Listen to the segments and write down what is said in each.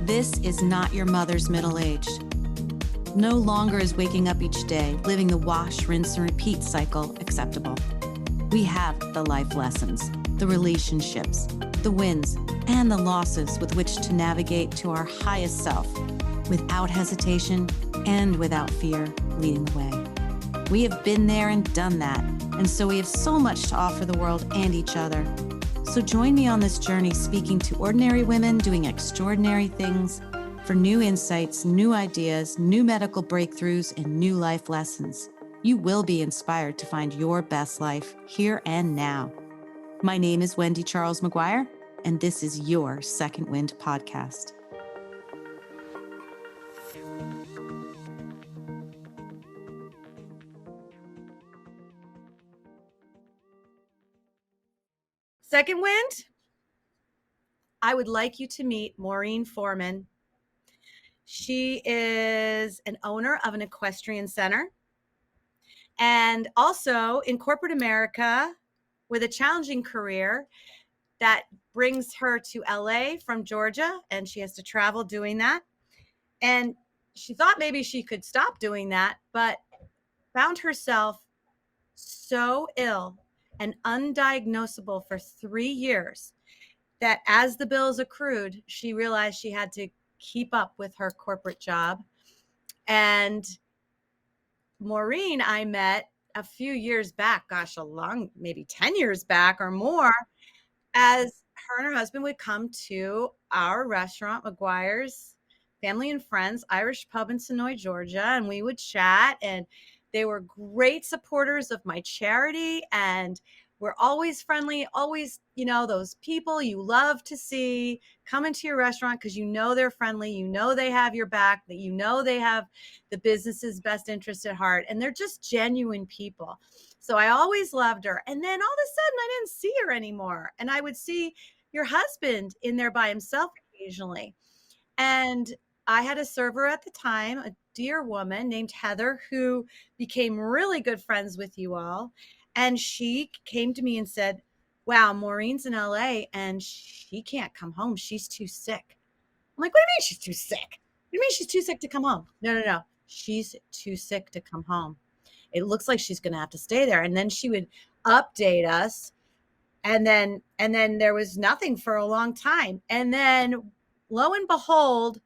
This is not your mother's middle-aged. No longer is waking up each day, living the wash, rinse, and repeat cycle acceptable. We have the life lessons, the relationships, the wins, and the losses with which to navigate to our highest self, without hesitation and without fear leading the way. We have been there and done that, and so we have so much to offer the world and each other. So join me on this journey, speaking to ordinary women doing extraordinary things for new insights, new ideas, new medical breakthroughs, and new life lessons. You will be inspired to find your best life here and now. My name is Wendy Charles Maguire, and this is your Second Wind podcast. Second Wind, I would like you to meet Maureen Forman. She is an owner of an equestrian center and also in corporate America with a challenging career that brings her to LA from Georgia, and she has to travel doing that. And she thought maybe she could stop doing that, but found herself so ill and undiagnosable for 3 years that as the bills accrued, she realized she had to keep up with her corporate job. And Maureen, I met a few years back, maybe 10 years back or more, as her and her husband would come to our restaurant, Maguire's Family and Friends Irish Pub in Sonoy, Georgia, and we would chat. And they were great supporters of my charity, and we're always friendly, always, those people you love to see come into your restaurant because they're friendly, they have your back, that they have the business's best interest at heart, and they're just genuine people. So I always loved her. And then all of a sudden I didn't see her anymore. And I would see your husband in there by himself occasionally. And I had a server at the time, a dear woman named Heather, who became really good friends with you all. And she came to me and said, wow, Maureen's in LA and she can't come home. She's too sick. I'm like, what do you mean she's too sick? What do you mean she's too sick to come home? No. She's too sick to come home. It looks like she's going to have to stay there. And then she would update us. And then there was nothing for a long time. And then lo and behold,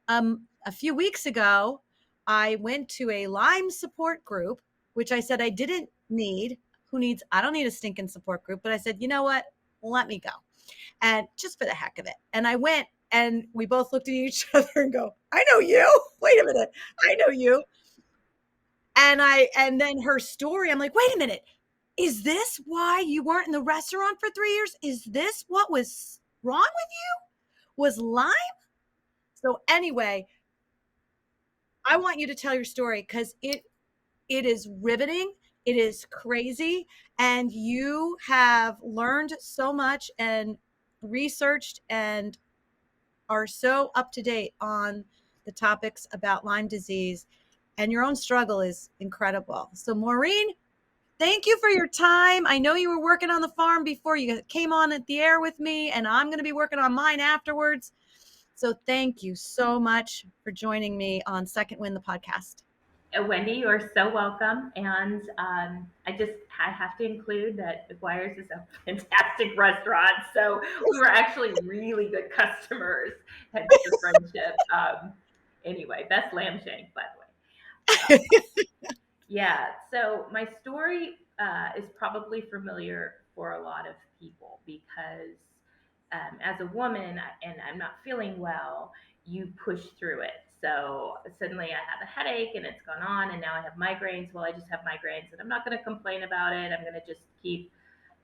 a few weeks ago, I went to a Lyme support group, which I said I didn't need. I don't need a stinking support group, but I said, you know what? Let me go. And just for the heck of it. And I went, and we both looked at each other and go, I know you. Wait a minute. I know you. And then her story, I'm like, wait a minute. Is this why you weren't in the restaurant for 3 years? Is this what was wrong with you? Was Lyme? So anyway, I want you to tell your story because it is riveting. It is crazy. And you have learned so much and researched and are so up to date on the topics about Lyme disease. And your own struggle is incredible. So Maureen, thank you for your time. I know you were working on the farm before you came on at the air with me, and I'm going to be working on mine afterwards. So thank you so much for joining me on Second Wind, the podcast. Wendy, you are so welcome. And I have to include that Maguire's is a fantastic restaurant. So we were actually really good customers, had good friendship. Anyway, best lamb shank, by the way. Yeah, so my story is probably familiar for a lot of people because as a woman and I'm not feeling well, you push through it. So suddenly I have a headache and it's gone on, and now I have migraines. Well, I just have migraines and I'm not going to complain about it. I'm going to just keep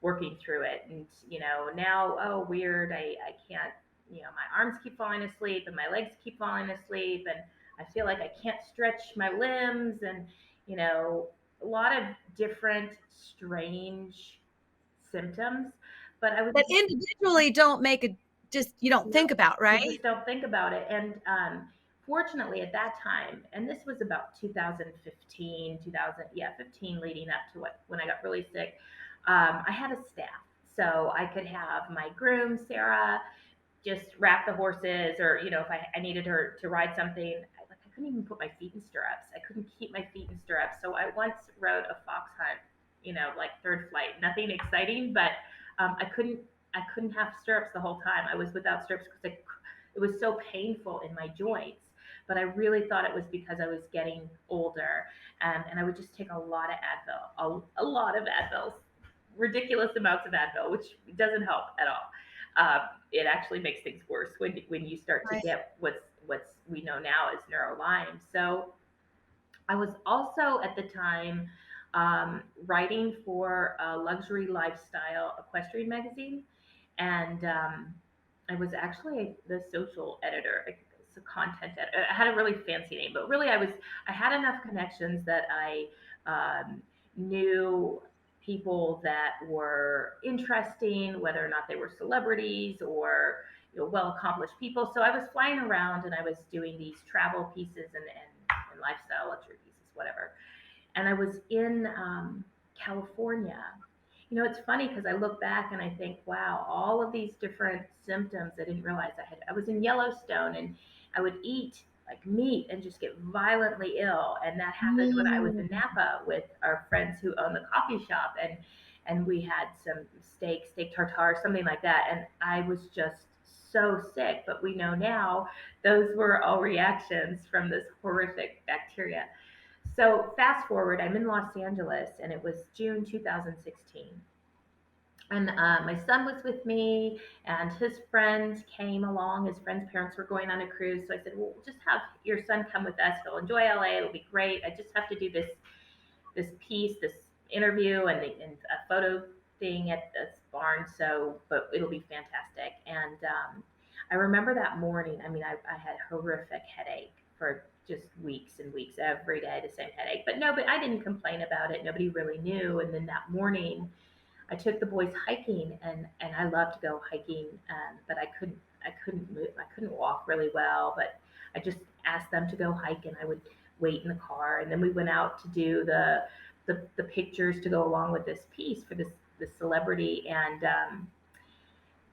working through it. And, now, oh, weird. I can't, my arms keep falling asleep and my legs keep falling asleep. And I feel like I can't stretch my limbs and, a lot of different strange symptoms. But that individually don't make you don't think about, right? You just don't think about it. And fortunately at that time, and this was about 2015, 15 leading up to when I got really sick, I had a staff. So I could have my groom, Sarah, just wrap the horses, or if I needed her to ride something, I couldn't even put my feet in stirrups. I couldn't keep my feet in stirrups. So I once rode a fox hunt, like third flight. Nothing exciting, but I couldn't have stirrups the whole time. I was without stirrups because it was so painful in my joints. But I really thought it was because I was getting older, and I would just take a lot of Advil, a lot of Advil, ridiculous amounts of Advil, which doesn't help at all. It actually makes things worse when you start to Right. get what's we know now as neuro Lyme. So I was also at the time writing for a luxury lifestyle equestrian magazine, and I was actually the social editor. It's a content editor. I had a really fancy name, but really I had enough connections that I knew people that were interesting, whether or not they were celebrities or well accomplished people. So I was flying around and I was doing these travel pieces and lifestyle luxury pieces, whatever. And I was in California. It's funny because I look back and I think, wow, all of these different symptoms I didn't realize I had. I was in Yellowstone and I would eat like meat and just get violently ill. And that happened when I was in Mm. Napa with our friends who own the coffee shop. And we had some steak tartare, something like that. And I was just so sick. But we know now those were all reactions from this horrific bacteria. So fast forward, I'm in Los Angeles, and it was June 2016. And my son was with me, and his friends came along. His friends' parents were going on a cruise, so I said, "Well, just have your son come with us. He'll enjoy LA. It'll be great. I just have to do this piece, this interview, and a photo thing at this barn. So, but it'll be fantastic." And I remember that morning. I mean, I had horrific headache for just weeks and weeks, every day the same headache. But I didn't complain about it. Nobody really knew. And then that morning, I took the boys hiking, and I love to go hiking, but I couldn't move. I couldn't walk really well, but I just asked them to go hike, and I would wait in the car, and then we went out to do the pictures to go along with this piece for this celebrity, and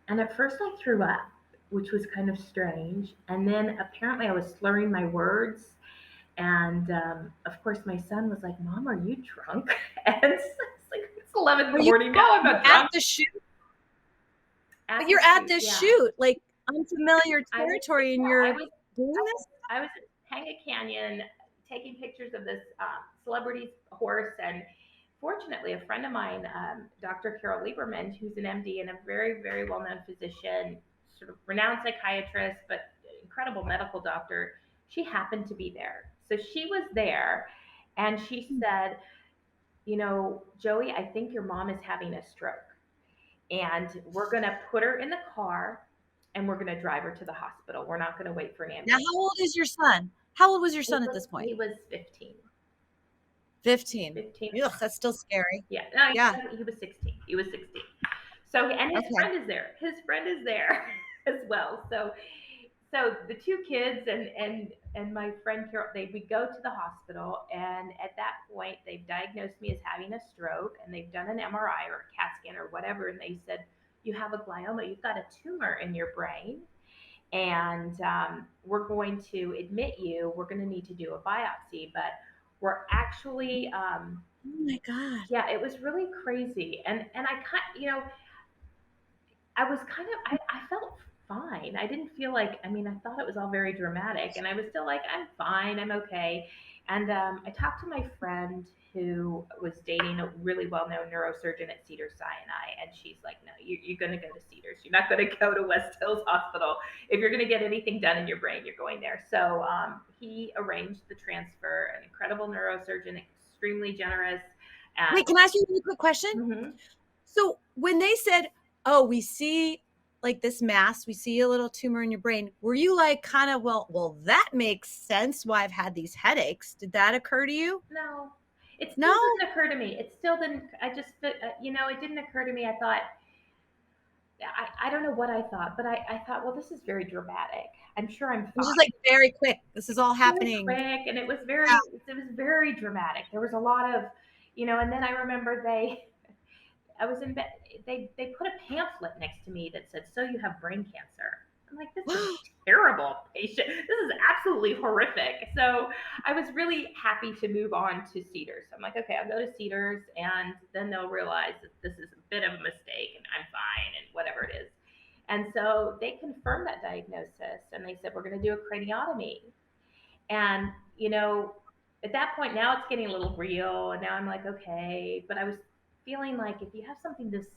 at first I threw up, which was kind of strange, and then apparently I was slurring my words. And of course, my son was like, "Mom, are you drunk?" And it's like it's 11 in Are the you morning. No, I'm you not at drunk. the shoot? At But the you're at shoot, this yeah. shoot, like unfamiliar I was, territory, and yeah, you're doing this? I was at Tanga Canyon taking pictures of this celebrity's horse, and fortunately, a friend of mine, Dr. Carol Lieberman, who's an MD and a very, very well-known physician, sort of renowned psychiatrist, but incredible medical doctor, she happened to be there. So she was there, and she said, "Joey, I think your mom is having a stroke, and we're going to put her in the car and we're going to drive her to the hospital. We're not going to wait for an Now, ambulance." how old is your son? How old was your He son at was this point? he was 15. 15. 15. Ugh, that's still scary. Yeah, no, Yeah. he was 16. He was 16. So, and his Okay. friend is there. His friend is there as well. So the two kids and my friend Carol, we go to the hospital, and at that point they've diagnosed me as having a stroke, and they've done an MRI or a CAT scan or whatever, and they said, "You have a glioma. You've got a tumor in your brain, and we're going to admit you. We're going to need to do a biopsy, but we're actually." Oh my God. Yeah, it was really crazy, and I was kind of I felt fine. I didn't feel like, I mean, I thought it was all very dramatic, and I was still like, "I'm fine, I'm okay." And I talked to my friend who was dating a really well-known neurosurgeon at Cedars Sinai, and she's like, "No, you're going to go to Cedars. You're not going to go to West Hills Hospital. If you're going to get anything done in your brain, you're going there." So he arranged the transfer. An incredible neurosurgeon, extremely generous. And Wait, can I ask you a really quick question? mhm. So when they said, "Oh, we see like this mass, we see a little tumor in your brain," were you like kind of, well, that makes sense why I've had these headaches? Did that occur to you? No, it No? still didn't occur to me. It still didn't. I just, it didn't occur to me. I thought, I don't know what I thought, but I thought, well, this is very dramatic. I'm sure I'm It was just fine. like very quick. This is all Very happening. quick, and Yeah. it was very dramatic. There was a lot of, and then I remember I was in bed. They put a pamphlet next to me that said, "So you have brain cancer." I'm like, this is terrible patient. This is absolutely horrific. So I was really happy to move on to Cedars. I'm like, okay, I'll go to Cedars, and then they'll realize that this is a bit of a mistake and I'm fine and whatever it is. And so they confirmed that diagnosis, and they said, we're going to do a craniotomy. And, at that point, now it's getting a little real. And now I'm like, okay. But I was feeling like, if you have something this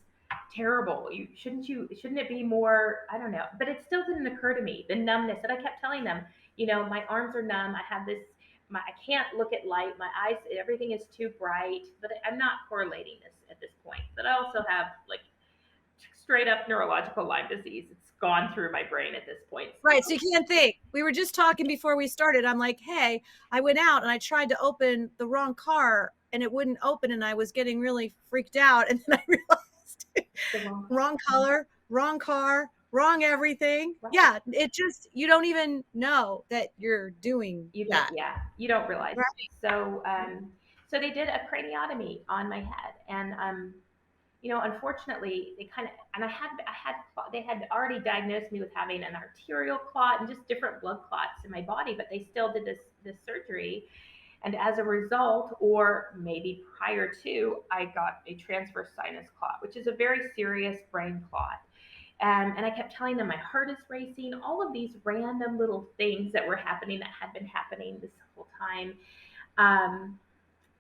terrible, shouldn't it be more, I don't know. But it still didn't occur to me, the numbness that I kept telling them, my arms are numb. I have this, I can't look at light. My eyes, everything is too bright. But I'm not correlating this at this point. But I also have like straight up neurological Lyme disease. It's gone through my brain at this point. Right. So you can't think. We were just talking before we started. I'm like, hey, I went out and I tried to open the wrong car and it wouldn't open. And I was getting really freaked out. And then I realized wrong color, wrong car, wrong everything. Right. Yeah. It just, you don't even know that you're doing that. Yeah. You don't realize. Right. So they did a craniotomy on my head. And, unfortunately, they had already diagnosed me with having an arterial clot and just different blood clots in my body, but they still did this surgery. And as a result, or maybe prior to, I got a transverse sinus clot, which is a very serious brain clot. And I kept telling them my heart is racing, all of these random little things that were happening that had been happening this whole time.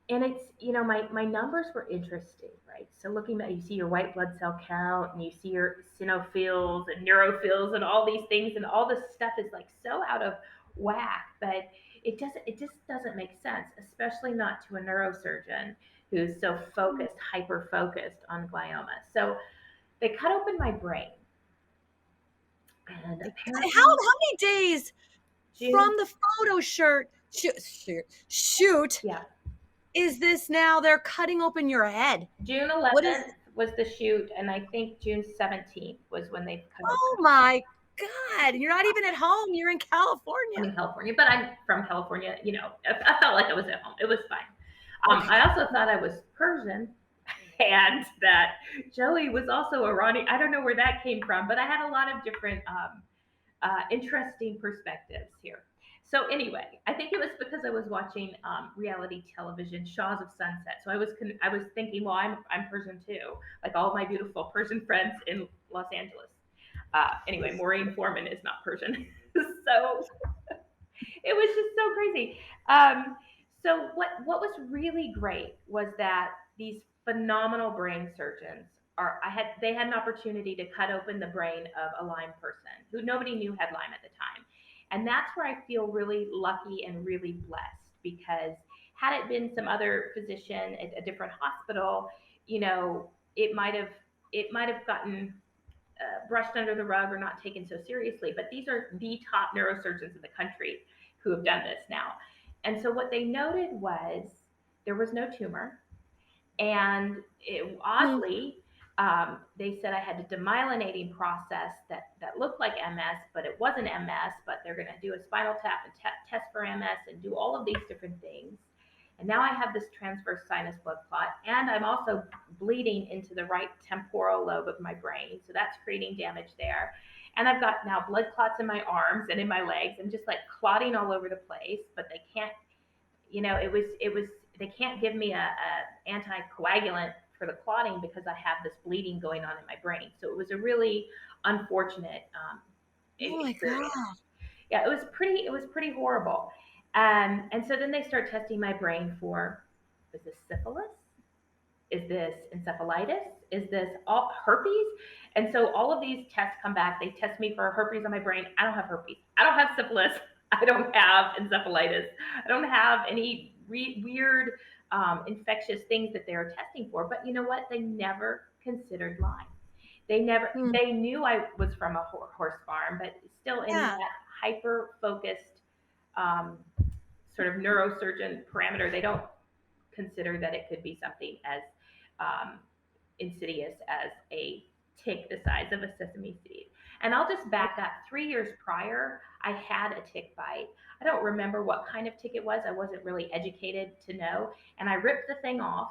And it's, my numbers were interesting, right? So looking at, you see your white blood cell count and you see your eosinophils and neutrophils and all these things, and all this stuff is like so out of whack, but it just doesn't make sense, especially not to a neurosurgeon who's so focused, hyper focused on glioma. So they cut open my brain. And how many days from the photo shoot yeah, is this now? They're cutting open your head. June 11th was the shoot, and I think June 17th was when they cut open. Oh my God, you're not even at home. You're in California. I'm in California, but I'm from California. I felt like I was at home. It was fine. Okay. I also thought I was Persian, and that Joey was also Iranian. I don't know where that came from, but I had a lot of different interesting perspectives here. So anyway, I think it was because I was watching reality television, Shaws of Sunset. So I was thinking, well, I'm Persian too, like all my beautiful Persian friends in Los Angeles. Anyway, Maureen Forman is not Persian, so it was just so crazy. So what was really great was that these phenomenal brain surgeons they had an opportunity to cut open the brain of a Lyme person who nobody knew had Lyme at the time. And that's where I feel really lucky and really blessed, because had it been some other physician at a different hospital, it might have gotten brushed under the rug or not taken so seriously. But these are the top neurosurgeons in the country who have done this now. And so what they noted was there was no tumor. And oddly, they said I had a demyelinating process that looked like MS, but it wasn't MS, but they're going to do a spinal tap and test for MS and do all of these different things. And now I have this transverse sinus blood clot, and I'm also bleeding into the right temporal lobe of my brain. So that's creating damage there. And I've got now blood clots in my arms and in my legs. I'm just like clotting all over the place, but they can't, they can't give me a anticoagulant for the clotting because I have this bleeding going on in my brain. So it was a really unfortunate experience. God. Yeah, it was pretty horrible. And so then they start testing my brain for, is this syphilis? Is this encephalitis? Is this all herpes? And so all of these tests come back. They test me for herpes on my brain. I don't have herpes. I don't have syphilis. I don't have encephalitis. I don't have any weird infectious things that they're testing for. But you know what? They never considered Lyme. They knew I was from a horse farm, but still in that hyper-focused sort of neurosurgeon parameter, they don't consider that it could be something as insidious as a tick the size of a sesame seed. And I'll just back up. 3 years prior, I had a tick bite. I don't remember what kind of tick it was. I wasn't really educated to know. And I ripped the thing off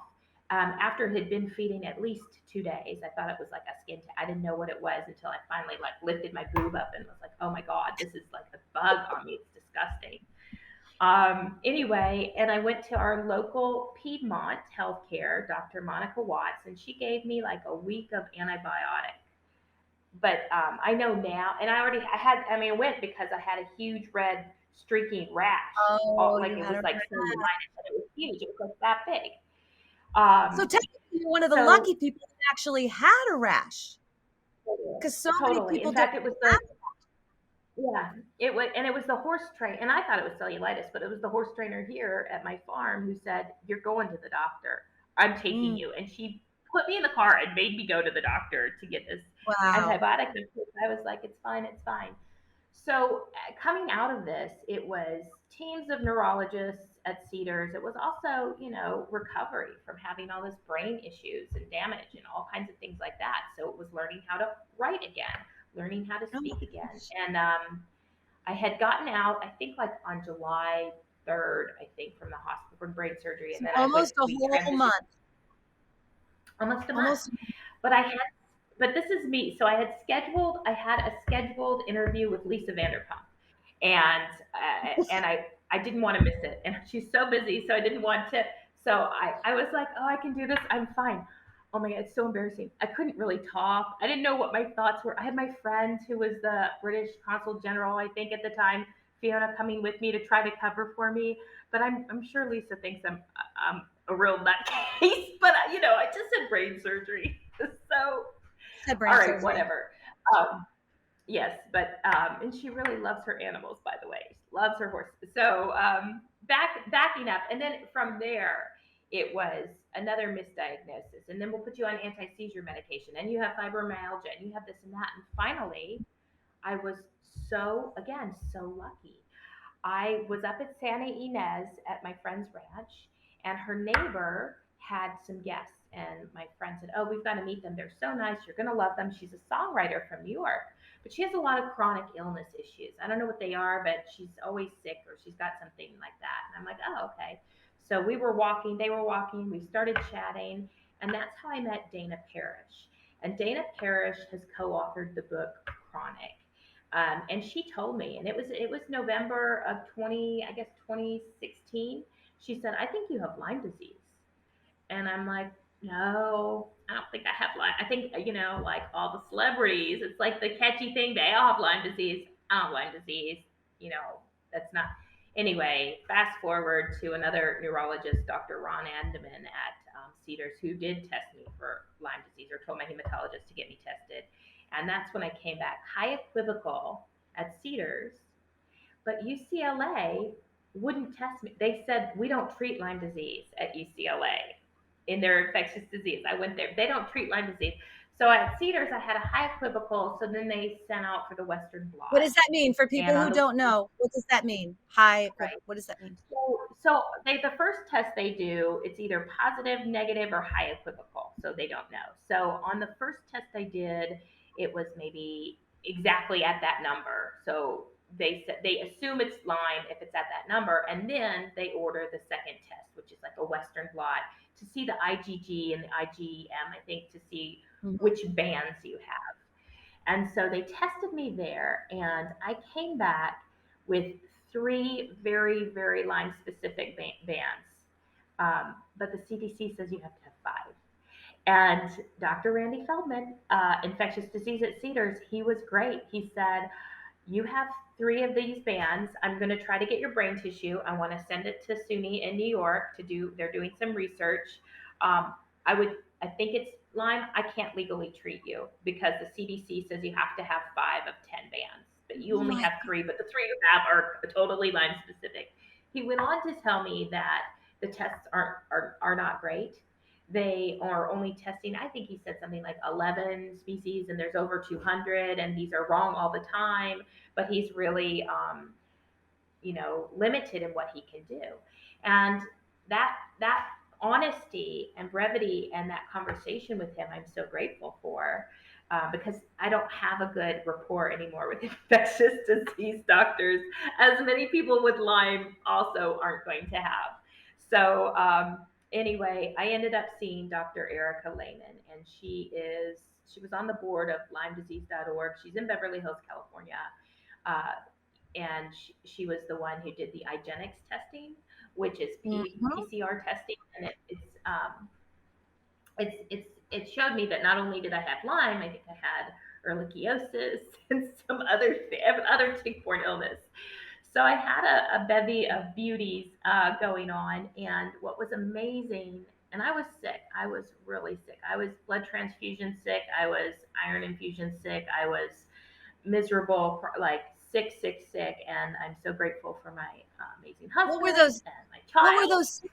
after it had been feeding at least 2 days. I thought it was like a skin I didn't know what it was until I finally like lifted my boob up and was like, oh my God, this is like a bug on me. It's disgusting. Anyway, and I went to our local Piedmont healthcare, Dr. Monica Watts, and she gave me like a week of antibiotic. But I know now, and I went because I had a huge red streaking rash. Oh, Like you it had was a like rash. cellulitis, and it was huge. It was like that big. So Um, technically, you're one of the so lucky people that actually had a rash, because so many totally. people In don't fact, it was have. it was the horse train, and I thought it was cellulitis, but it was the horse trainer here at my farm who said, "You're going to the doctor. I'm taking Mm, you." And she put me in the car and made me go to the doctor to get this wow. antibiotic. And I was like, "It's fine, it's fine." So coming out of this, it was teams of neurologists at Cedars. It was also, recovery from having all this brain issues and damage and all kinds of things like that. So it was learning how to write again, learning how to Oh, speak again. And I had gotten out, I think like on July 3rd, I think, from the hospital from brain surgery. And so then almost a we whole transitioned month. almost a month. Almost. But but this is me. So I had a scheduled interview with Lisa Vanderpump, and I didn't want to miss it. And she's so busy, so I didn't want to. So I was like, oh, I can do this. I'm fine. Oh my God, it's so embarrassing. I couldn't really talk. I didn't know what my thoughts were. I had my friend who was the British Consul General, I think at the time, Fiona, coming with me to try to cover for me. But I'm sure Lisa thinks I'm a real nutcase. But I just had brain surgery. So Said all brain right, surgery. whatever. Yes, but and she really loves her animals, by the way. She loves her horses. So backing up, and then from there, it was another misdiagnosis, and then we'll put you on anti-seizure medication, and you have fibromyalgia, and you have this and that, and finally, I was so lucky. I was up at Santa Ynez at my friend's ranch, and her neighbor had some guests. And my friend said, "Oh, we've got to meet them. They're so nice. You're going to love them." She's a songwriter from New York, but she has a lot of chronic illness issues. I don't know what they are, but she's always sick or she's got something like that. And I'm like, "Oh, okay." So we were walking, they were walking, we started chatting, and that's how I met Dana Parrish. And Dana Parrish has co authored the book Chronic. And she told me, and it was November of 2016. She said, "I think you have Lyme disease," and I'm like, "No, I don't think I have Lyme. I think like all the celebrities, it's like the catchy thing. They all have Lyme disease. I don't have Lyme disease. You know, that's not." Anyway, fast forward to another neurologist, Dr. Ron Andaman at Cedars, who did test me for Lyme disease, or told my hematologist to get me tested. And that's when I came back high equivocal at Cedars, but UCLA wouldn't test me. They said, "We don't treat Lyme disease at UCLA in their infectious disease." I went there. They don't treat Lyme disease. So at Cedars, I had a high equivocal. So then they sent out for the Western What blot. does that mean for And people on who the don't know? What does that mean? High right. equivalent. What does that mean? So the first test they do, it's either positive, negative, or high equivocal. So they don't know. So on the first test I did, it was maybe exactly at that number. So they said they assume it's Lyme if it's at that number, and then they order the second test, which is like a Western blot, to see the IgG and the IgM, I think, to see Mhm. which bands you have. And so they tested me there, and I came back with three very, very Lyme specific bands. But the CDC says you have to have five. And Dr. Randy Feldman, infectious disease at Cedars, he was great. He said, "You have three of these bands. I'm going to try to get your brain tissue. I want to send it to SUNY in New York to do, they're doing some research. Um, I think it's Lyme. I can't legally treat you because the CDC says you have to have 5 of 10 bands, but you Oh only my have three, but the three you have are totally Lyme specific." He went on to tell me that the tests are not great. They are only testing, I think he said something like 11 species, and there's over 200, and these are wrong all the time. But he's really, limited in what he can do. And that honesty and brevity and that conversation with him, I'm so grateful for. Because I don't have a good rapport anymore with infectious disease doctors, as many people with Lyme also aren't going to have. So Anyway, I ended up seeing Dr. Erica Lehman, and she was on the board of LymeDisease.org. She's in Beverly Hills, California, uh, and she was the one who did the IGeneX testing, which is Mhm. PCR testing, and it showed me that not only did I have Lyme, I think I had ehrlichiosis and some other tick-borne illness. So I had a bevy of beauties going on, and what was amazing, and I was sick. I was really sick. I was blood transfusion sick. I was iron infusion sick. I was miserable, like sick, sick, sick. And I'm so grateful for my amazing What were husband those? and my What were child. those?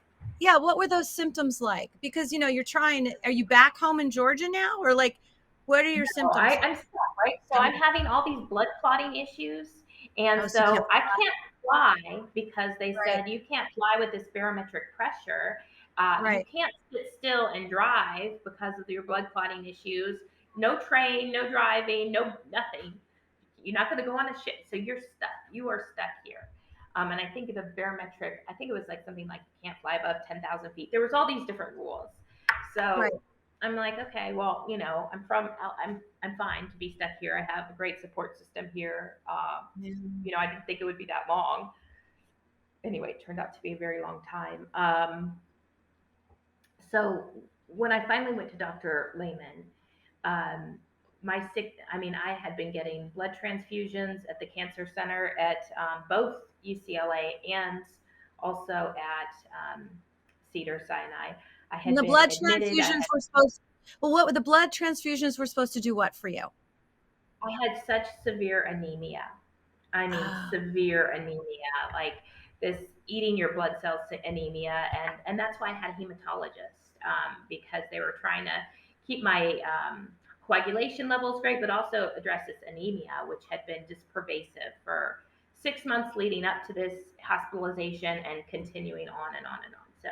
Yeah, what were those symptoms like? Because you're trying. Are you back home in Georgia now, or like, what are your No, symptoms I'm like? stuck, right? So Tell I'm me. having all these blood clotting issues. And Oh, so you can't. so I can't fly because they Right, said you can't fly with this barometric pressure. You right. can't sit still and drive because of your blood clotting issues. No train, no driving, no nothing. You're not going to go on a ship. So you're stuck. You are stuck here. And I think the barometric, I think it was like something like you can't fly above 10,000 feet. There was all these different rules. Right. So I'm like, okay, well, I'm fine to be stuck here. I have a great support system here. Yeah. I didn't think it would be that long. Anyway, it turned out to be a very long time. So when I finally went to Dr. Lehman, um, I had been getting blood transfusions at the cancer center at both UCLA and also at Cedar Sinai. I And had the been blood admitted. transfusions were supposed. Well, what were the blood transfusions were supposed to do? What for you? I had such severe anemia. I mean, Oh, severe anemia, like this eating your blood cells anemia. And that's why I had a hematologist because they were trying to keep my coagulation levels great, but also address this anemia, which had been just pervasive for 6 months leading up to this hospitalization and continuing on and on and on. So,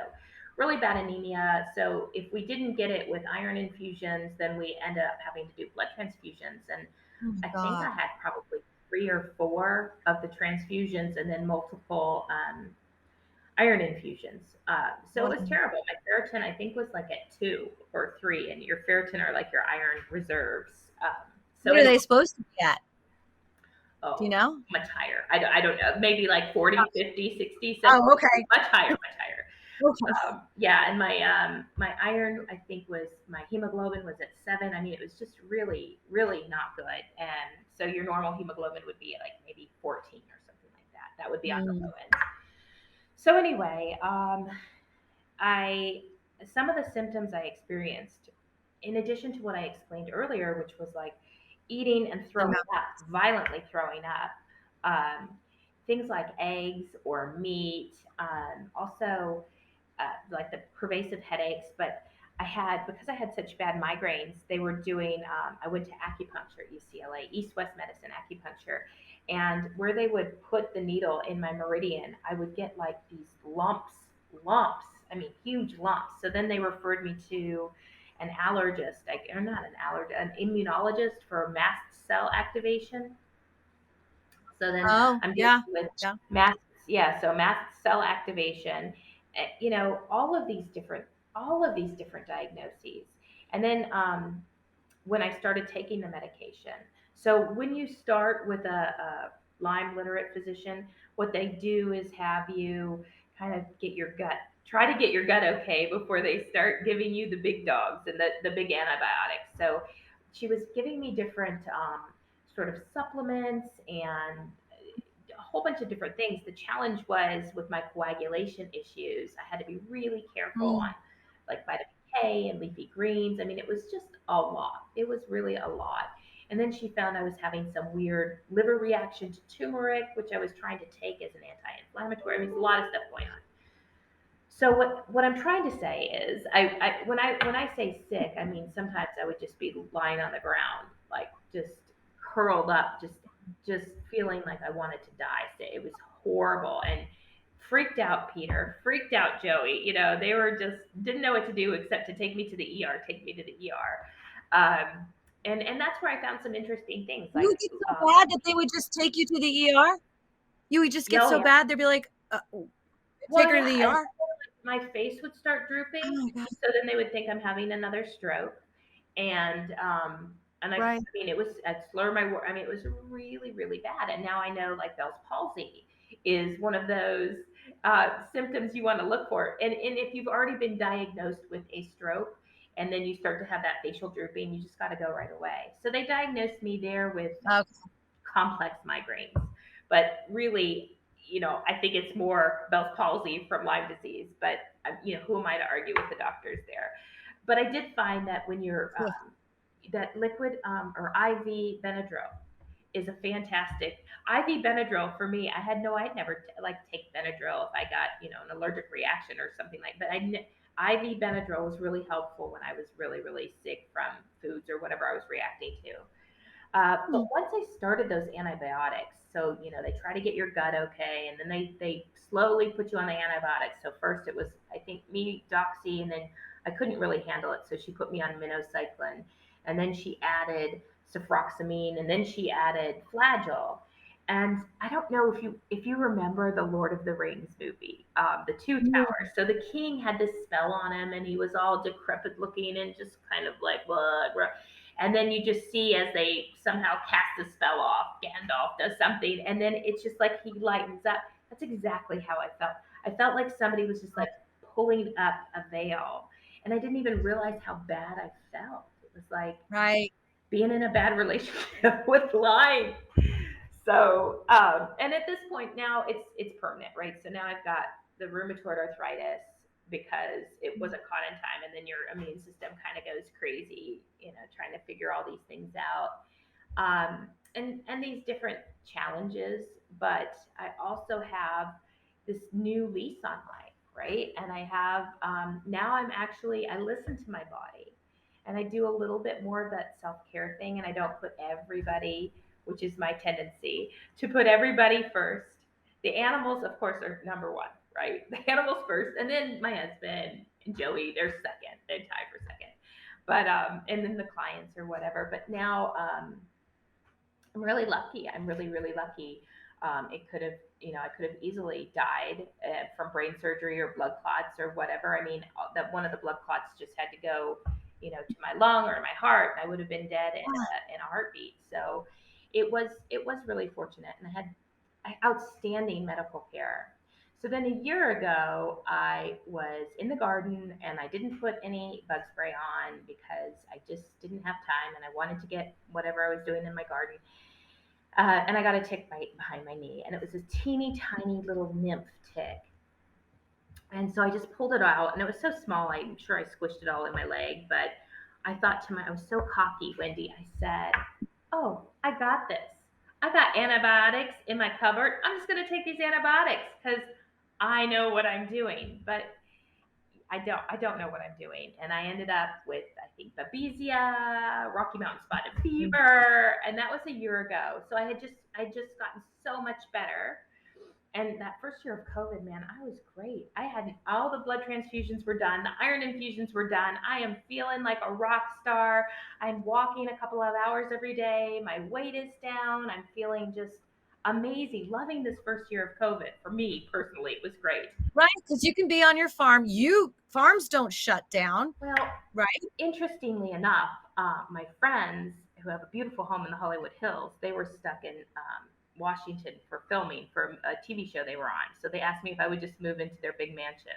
really bad anemia. So, if we didn't get it with iron infusions, then we ended up having to do blood transfusions. And oh my I think I God. had probably 3 or 4 of the transfusions and then multiple iron infusions. So What? it was terrible. My ferritin, I think, was like at 2 or 3, and your ferritin are like your iron reserves. So What are anyway, they supposed to be at? Do you oh, know? much higher. I don't know, maybe like 40, 50, 60, 70, Oh, okay. much higher, much higher. Okay. Yeah, and my iron, I think was my hemoglobin was at 7. I mean, it was just really, really not good. And so your normal hemoglobin would be like maybe 14 or something like that. That would be on the Mm. low end. So anyway, I some of the symptoms I experienced, in addition to what I explained earlier, which was like eating and The throwing up, violently throwing up, um, things like eggs or meat, also like the pervasive headaches. But because I had such bad migraines, they were doing, I went to acupuncture at UCLA, East West Medicine acupuncture. And where they would put the needle in my meridian, I would get like these lumps. I mean, huge lumps. So then they referred me to an allergist, like, or not an allergist, an immunologist for mast cell activation. So then Oh, I'm dealing yeah. with Yeah. so mast cell activation, all of these different diagnoses. And then when I started taking the medication. So when you start with a Lyme literate physician, what they do is have you kind of try to get your gut okay before they start giving you the big dogs and the big antibiotics. So she was giving me different sort of supplements and a whole bunch of different things. The challenge was with my coagulation issues, I had to be really careful on Mm. like vitamin K and leafy greens. I mean, it was just a lot. It was really a lot. And then she found I was having some weird liver reaction to turmeric, which I was trying to take as an anti-inflammatory. I mean, there's a lot of stuff going on. So what I'm trying to say is, when I say sick, I mean sometimes I would just be lying on the ground, like just curled up, just feeling like I wanted to die. So it was horrible and freaked out Peter, freaked out Joey. They were just didn't know what to do except to take me to the ER, take me to the ER. And that's where I found some interesting things You like would get so bad that they would just take you to the ER. You would just get yo, so yeah. bad they'd be like, Well, take her to the yeah, ER. my face would start drooping. Oh my God. So then they would think I'm having another stroke. And I Right. mean, it was, I'd slur my word. I mean, it was really, really bad. And now I know like Bell's palsy is one of those symptoms you want to look for. And if you've already been diagnosed with a stroke and then you start to have that facial drooping, you just got to go right away. So they diagnosed me there with Okay. complex migraines. But really, I think it's more Bell's palsy from Lyme disease. But, who am I to argue with the doctors there? But I did find that when you're, that liquid or IV Benadryl is a fantastic IV Benadryl for me. I'd never take Benadryl if I got, an allergic reaction or something like that. IV Benadryl was really helpful when I was really, really sick from foods or whatever I was reacting to. But once I started those antibiotics, so they try to get your gut okay, and then they slowly put you on the antibiotics. So first it was, I think, me doxy, and then I couldn't really handle it, so she put me on minocycline, and then she added cefuroxamine, and then she added Flagyl. And I don't know if you remember the Lord of the Rings movie, the Two Towers. So the king had this spell on him, and he was all decrepit looking and just kind of like blah, blah. And then you just see as they somehow cast the spell off, Gandalf does something, and then it's just like he lightens up. That's exactly how I felt. I felt like somebody was just like pulling up a veil, and I didn't even realize how bad I felt. It was like Right. being in a bad relationship with Lyme. So, and at this point now it's permanent, right? So now I've got the rheumatoid arthritis because it wasn't caught in time, and then your immune system kind of goes crazy, trying to figure all these things out, and these different challenges. But I also have this new lease on life, right? And I have now I listen to my body, and I do a little bit more of that self care thing, and I don't put everybody, which is my tendency to put everybody first. The animals, of course, are number one, right? The animals first, and then my husband and Joey, they're second. They tie for second. But and then the clients or whatever. But now I'm really lucky. I'm really, really lucky. It could have, I could have easily died from brain surgery or blood clots or whatever. I mean, that one of the blood clots just had to go, to my lung or my heart, and I would have been dead in a heartbeat. So it was really fortunate, and I had outstanding medical care. So then a year ago, I was in the garden and I didn't put any bug spray on because I just didn't have time and I wanted to get whatever I was doing in my garden. And I got a tick bite behind my knee, and it was a teeny tiny little nymph tick. And so I just pulled it out, and it was so small, I'm sure I squished it all in my leg. But I thought I was so cocky, Wendy. I said, "Oh, I got this. I got antibiotics in my cupboard. I'm just going to take these antibiotics because I know what I'm doing." But I don't know what I'm doing. And I ended up with, I think, Babesia, Rocky Mountain spotted fever, and that was a year ago. So I just gotten so much better. And that first year of COVID, man, I was great. I had all the blood transfusions were done, the iron infusions were done. I am feeling like a rock star. I'm walking a couple of hours every day. My weight is down. I'm feeling just amazing. Loving this first year of COVID. For me personally, it was great. Right, because you can be on your farm. Farms don't shut down. Well, right. Interestingly enough, my friends who have a beautiful home in the Hollywood Hills, they were stuck in Washington for filming for a TV show they were on. So they asked me if I would just move into their big mansion.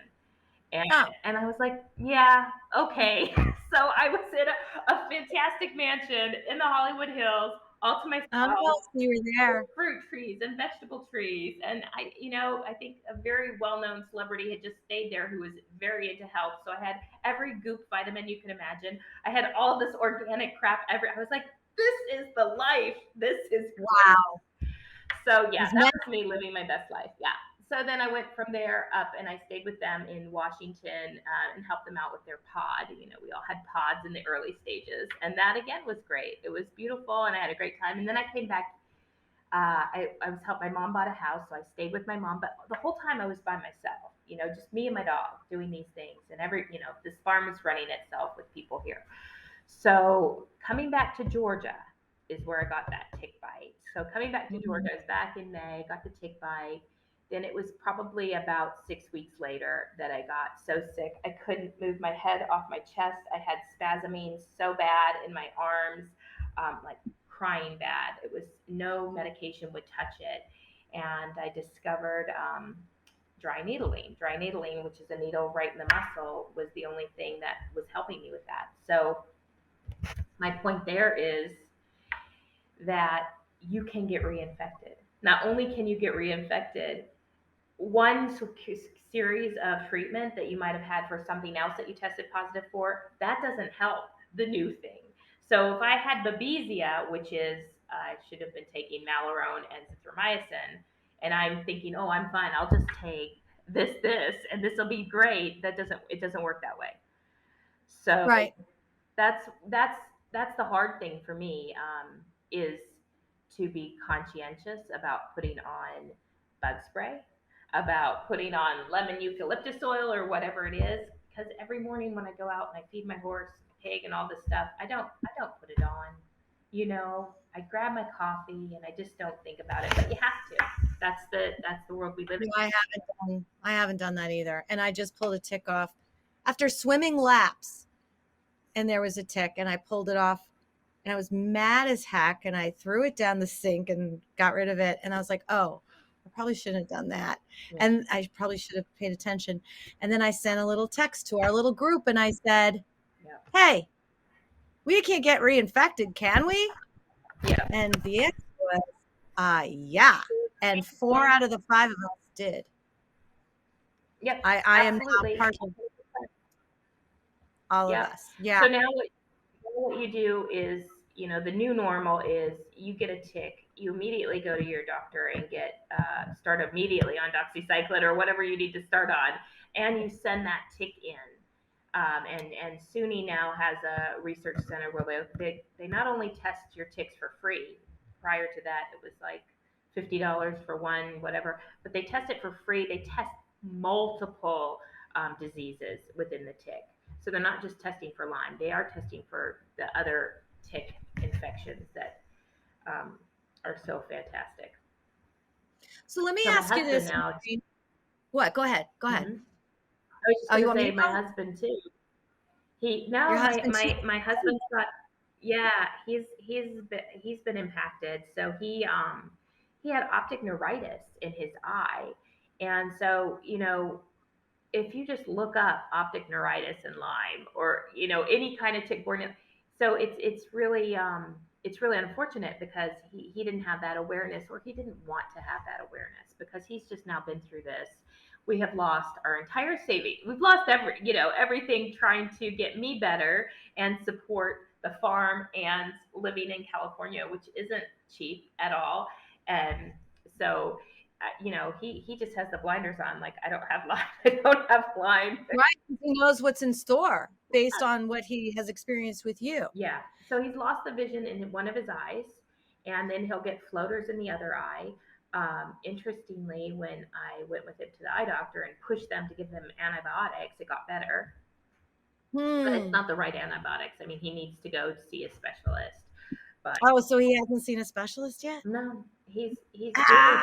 And I was like, yeah, okay. So I was in a fantastic mansion in the Hollywood Hills, all to myself. Oh, you were there. Fruit trees and vegetable trees. And I think a very well-known celebrity had just stayed there who was very into health. So I had every goop vitamin you can imagine. I had all this organic crap. I was like, this is the life. This is wow. So yeah, that was me living my best life. Yeah. So then I went from there up and I stayed with them in Washington and helped them out with their pod. We all had pods in the early stages. And that again was great. It was beautiful and I had a great time. And then I came back. I was helped. My mom bought a house, so I stayed with my mom. But the whole time I was by myself, just me and my dog doing these things. And this farm is running itself with people here. So coming back to Georgia is where I got that tick bite. So coming back to Georgia, I was back in May, got the tick bite. then it was probably about 6 weeks later that I got so sick. I couldn't move my head off my chest. I had spasming so bad in my arms, like crying bad. It was no medication would touch it. And I discovered dry needling. Dry needling, which is a needle right in the muscle, was the only thing that was helping me with that. So my point there is that you can get reinfected. Not only can you get reinfected, one series of treatment that you might have had for something else that you tested positive for, that doesn't help the new thing. So if I had babesia, which is I should have been taking Malarone and zithromycin, and I'm thinking, oh, I'm fine, I'll just take this, and this will be great. It doesn't work that way. So Right. that's the hard thing for me, is to be conscientious about putting on bug spray, about putting on lemon eucalyptus oil or whatever it is. Because every morning when I go out and I feed my horse, my pig, and all this stuff, I don't put it on. You know, I grab my coffee and I just don't think about it. But you have to. That's the world we live in. No, I haven't done that either. And I just pulled a tick off after swimming laps. And there was a tick, and I pulled it off, and I was mad as heck, and I threw it down the sink and got rid of it. And I was like, oh, I probably shouldn't have done that. Yeah. And I probably should have paid attention. And then I sent a little text to our little group, and I said, hey, we can't get reinfected, can we? Yeah. And the answer was, yeah. And 4 out of the 5 of us did. Yep. I am now partial. All of us. Yeah. So now what you do is, you know, the new normal is you get a tick, you immediately go to your doctor and get start immediately on doxycycline or whatever you need to start on, and you send that tick in. And SUNY now has a research center where they not only test your ticks for free. Prior to that, it was like $50 for one, whatever, but they test it for free. They test multiple diseases within the tick. So they're not just testing for Lyme, they are testing for the other tick infections that are so fantastic. So let me ask you this. Now, what? Go ahead. Go ahead. Mm-hmm. I was just going to say my husband too. My husband's got, yeah, he's been impacted. So he had optic neuritis in his eye. And so, you know, if you just look up optic neuritis and Lyme, or, you know, any kind of tick-borne, so it's really unfortunate because he didn't have that awareness, or he didn't want to have that awareness, because he's just now been through this. We have lost our entire savings. We've lost everything trying to get me better and support the farm and living in California, which isn't cheap at all. And so, you know, he just has the blinders on. Like, I don't have Lyme. I don't have Lyme. Right. He knows what's in store based on what he has experienced with you. Yeah. So he's lost the vision in one of his eyes, and then he'll get floaters in the other eye. Interestingly, when I went with him to the eye doctor and pushed them to give them antibiotics, it got better. But it's not the right antibiotics. I mean, he needs to go see a specialist. But so he hasn't seen a specialist yet? No, he's really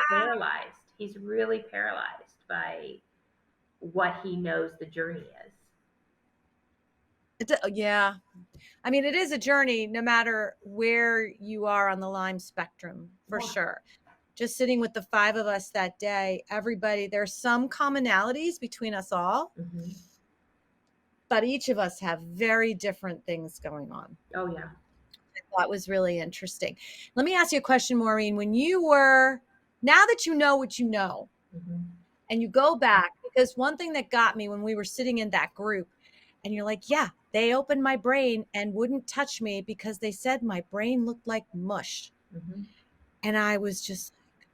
paralyzed. He's really paralyzed by what he knows the journey is. Yeah. I mean, it is a journey no matter where you are on the Lyme spectrum, for sure. Just sitting with the 5 of us that day, everybody, there's some commonalities between us all, but each of us have very different things going on. Oh, yeah. I thought was really interesting. Let me ask you a question, Maureen. When you were, now that you know what you know, and you go back, because one thing that got me when we were sitting in that group, and you're like, yeah, they opened my brain and wouldn't touch me because they said my brain looked like mush. And I was just like,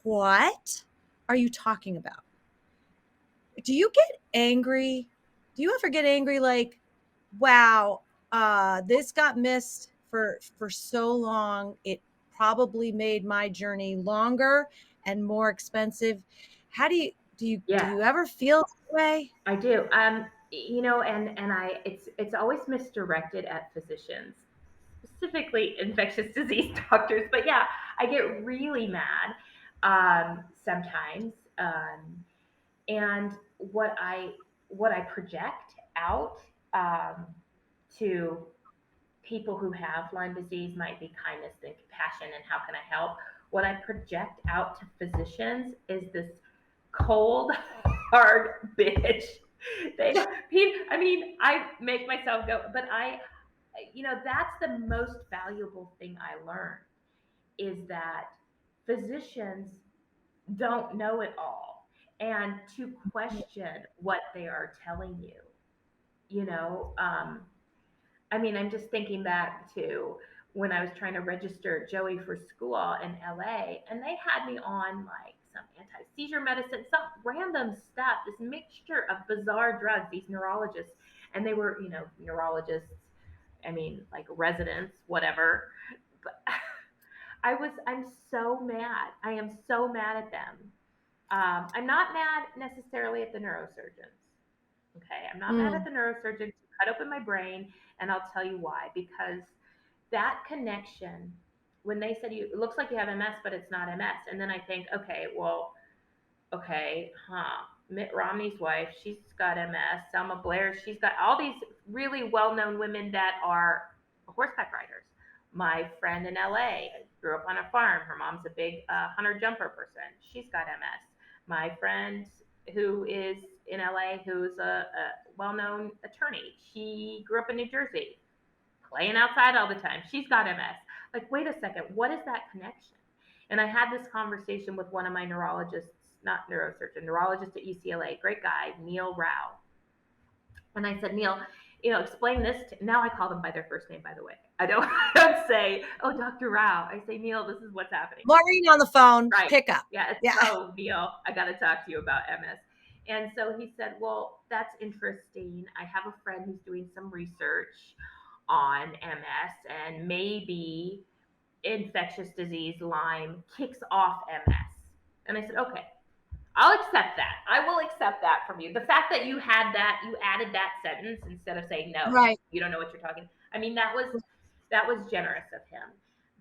what are you talking about? Do you get angry? Do you ever get angry like, wow, this got missed for so long, it probably made my journey longer and more expensive? How do you ever feel that way? I do. You know, and it's always misdirected at physicians, specifically infectious disease doctors. But yeah, I get really mad sometimes. And what I project out to people who have Lyme disease might be kindness and compassion and how can I help. What I project out to physicians is this cold, hard bitch. I mean, I make myself go, but that's the most valuable thing I learned is that physicians don't know it all and to question what they are telling you, you know. I mean, I'm just thinking back to when I was trying to register Joey for school in LA, and they had me on like some anti seizure medicine, some random stuff, this mixture of bizarre drugs, these neurologists, and they were, neurologists, I mean, like residents, whatever. But I'm so mad. I am so mad at them. I'm not mad necessarily at the neurosurgeons. Okay, I'm not mad at the neurosurgeon who cut open my brain, and I'll tell you why. Because that connection, when they said it looks like you have MS, but it's not MS, and then I think, okay, well, okay, Mitt Romney's wife, she's got MS. Selma Blair, she's got all these really well-known women that are horseback riders. My friend in LA grew up on a farm. Her mom's a big hunter jumper person. She's got MS. My friend who is in LA, who's a well-known attorney, she grew up in New Jersey, playing outside all the time. She's got MS. Like, wait a second, what is that connection? And I had this conversation with one of my neurologists, not neurosurgeon, neurologist at UCLA, great guy, Neil Rao. And I said, Neil, explain this. Now I call them by their first name, by the way. I don't say, oh, Dr. Rao. I say, Neil, this is what's happening. Maureen on the phone, right. Pick up. Yeah. Oh, Neil, I got to talk to you about MS. And so he said, well, that's interesting. I have a friend who's doing some research on MS, and maybe infectious disease Lyme kicks off MS. And I said, okay, I'll accept that. I will accept that from you. The fact that you added that sentence instead of saying no, right. You don't know what you're talking. I mean, that was generous of him.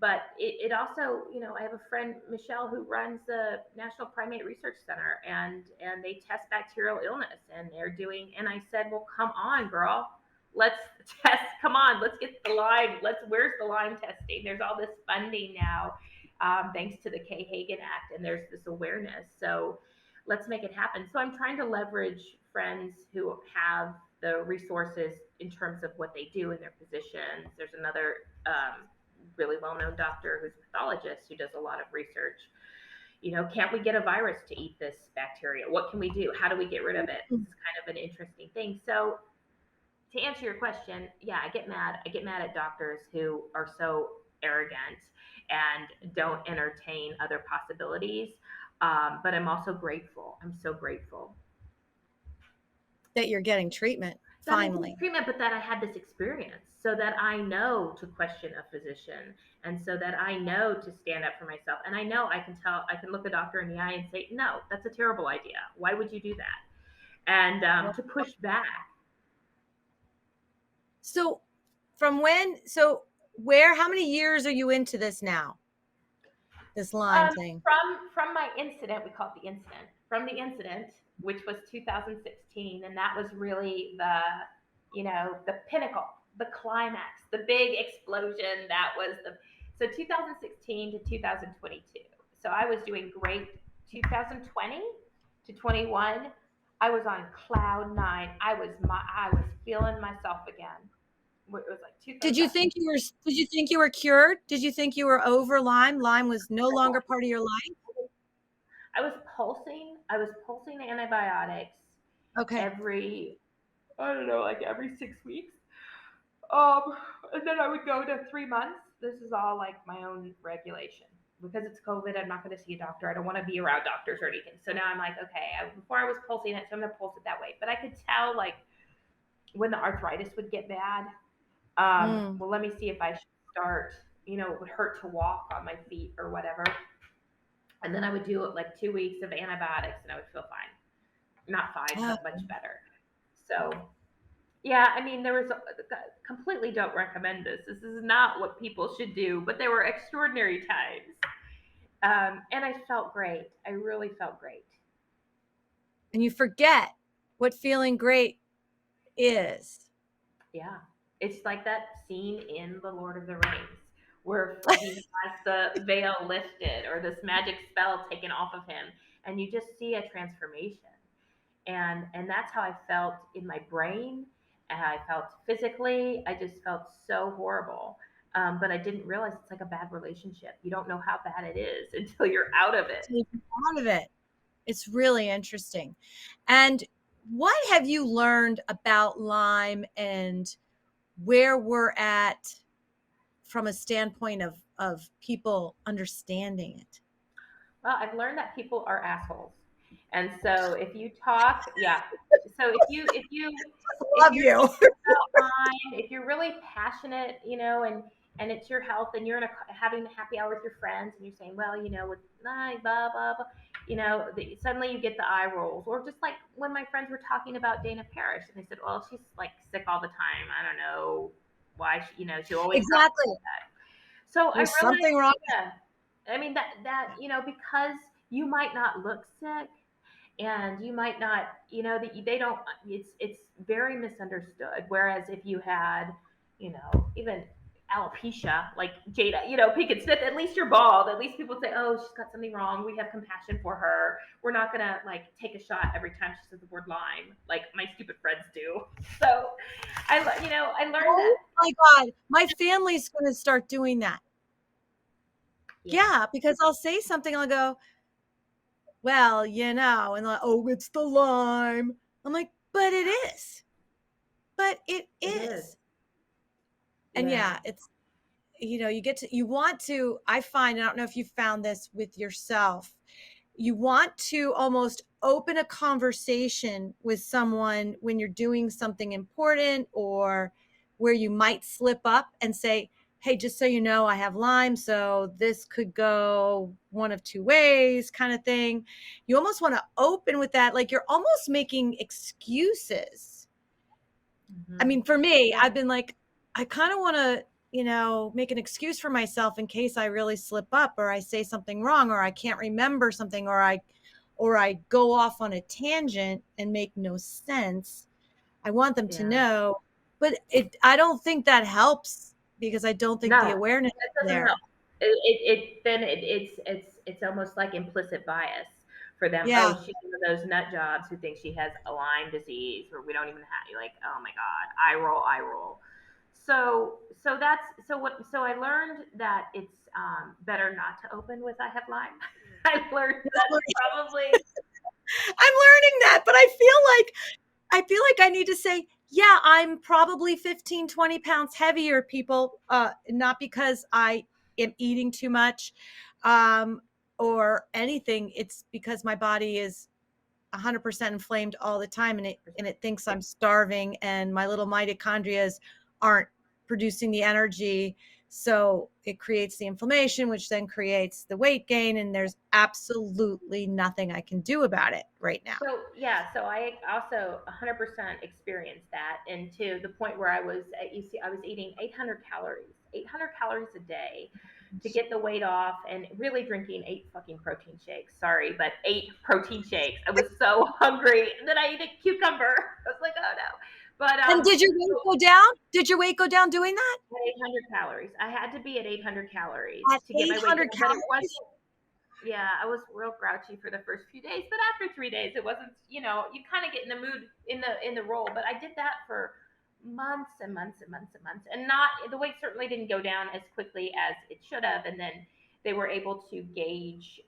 But it also, I have a friend, Michelle, who runs the National Primate Research Center, and they test bacterial illness, and they're doing. And I said, well, come on, girl, let's test. Come on, let's get the Lyme. Where's the Lyme testing? There's all this funding now, thanks to the Kay Hagan Act, and there's this awareness. So let's make it happen. So I'm trying to leverage friends who have the resources in terms of what they do in their positions. There's another really well-known doctor who's a pathologist who does a lot of research. Can't we get a virus to eat this bacteria? What can we do? How do we get rid of it? This is kind of an interesting thing. So to answer your question, yeah, I get mad. I get mad at doctors who are so arrogant and don't entertain other possibilities. But I'm also grateful. I'm so grateful that you're getting treatment. Finally, but that I had this experience so that I know to question a physician, and so that I know to stand up for myself. And I know I can look a doctor in the eye and say, no, that's a terrible idea. Why would you do that? And to push back. So how many years are you into this now? This Lyme thing? From my incident, we call it the incident. From the incident, which was 2016, and that was really the pinnacle, the climax, the big explosion. That was so 2016 to 2022. So I was doing great. 2020 to 21, I was on cloud nine. I was feeling myself again. It was like Did you think you were cured? Did you think you were over Lyme? Lyme was no longer part of your life? I was pulsing antibiotics. Okay. Every 6 weeks. And then I would go to 3 months. This is all like my own regulation. Because it's COVID, I'm not going to see a doctor. I don't want to be around doctors or anything. So now I'm like, okay, before I was pulsing it, so I'm going to pulse it that way. But I could tell like when the arthritis would get bad. Well, let me see if I should start, it would hurt to walk on my feet or whatever. And then I would do like 2 weeks of antibiotics and I would feel fine. Not fine, but much better. So, yeah, I mean, completely don't recommend this. This is not what people should do, but there were extraordinary times. And I felt great. I really felt great. And you forget what feeling great is. Yeah. It's like that scene in The Lord of the Rings where he has the veil lifted or this magic spell taken off of him, and you just see a transformation. And that's how I felt in my brain, and I felt physically. I just felt so horrible. But I didn't realize it's like a bad relationship. You don't know how bad it is until you're out of it. Take you out of it. It's really interesting. And what have you learned about Lyme and where we're at from a standpoint of people understanding it? Well, I've learned that people are assholes. And so if you talk, yeah. So if Love you're you. talking about Lyme, if you're really passionate, and it's your health, and you're having a happy hour with your friends, and you're saying, well, with Lyme, blah blah blah, suddenly you get the eye rolls, or just like when my friends were talking about Dana Parrish, and they said, well, she's like sick all the time. I don't know why she always talks Exactly. like that. So I There's realized, something wrong. yeah, I mean that because you might not look sick, and you might not, that they don't. It's very misunderstood. Whereas if you had, even alopecia like Jada, Pinkett Smith, at least you're bald. At least people say, oh, she's got something wrong. We have compassion for her. We're not gonna like take a shot every time she says the word Lyme, like my stupid friends do. So I learned that. Oh my God. My family's going to start doing that. Yeah, because I'll say something, I'll go, well, and like, oh, it's the Lyme. I'm like, but it is. But it It is. is. And Yeah. yeah, it's, you want to, I find, I don't know if you found this with yourself, you want to almost open a conversation with someone when you're doing something important or where you might slip up and say, hey, just so you know, I have Lyme, so this could go one of two ways, kind of thing. You almost want to open with that, like you're almost making excuses. I mean, for me, I've been like, I kind of want to, make an excuse for myself in case I really slip up or I say something wrong or I can't remember something or I go off on a tangent and make no sense. I want them to Yeah. know, but I don't think that helps because I don't think the No, awareness that is doesn't help. there. It's almost like implicit bias for them. Yeah. Oh, she's one of those nut jobs who thinks she has a Lyme disease, or we don't even have. You're like, oh my god, eye roll, eye roll. So I learned that it's better not to open with I have Lyme. I learned that probably. I'm learning that, but I feel like I need to say, yeah, I'm probably 15, 20 pounds heavier, people, not because I am eating too much or anything. It's because my body is 100% inflamed all the time, and it thinks I'm starving, and my little mitochondria aren't producing the energy. So it creates the inflammation, which then creates the weight gain. And there's absolutely nothing I can do about it right now. So I also 100% experienced that, and to the point where I was eating 800 calories, 800 calories a day to get the weight off, and really drinking 8 fucking protein shakes. Sorry, but 8 protein shakes. I was so hungry. And then I eat a cucumber. I was like, oh no. But And did your weight go down? Did your weight go down doing that? at 800 calories. I had to be at 800 calories At to get my weight down, 800 but it calories? wasn't. Yeah, I was real grouchy for the first few days, but after 3 days, it wasn't. You kind of get in the mood in the role. But I did that for months and months and months and months, and not the weight certainly didn't go down as quickly as it should have. And then they were able to gauge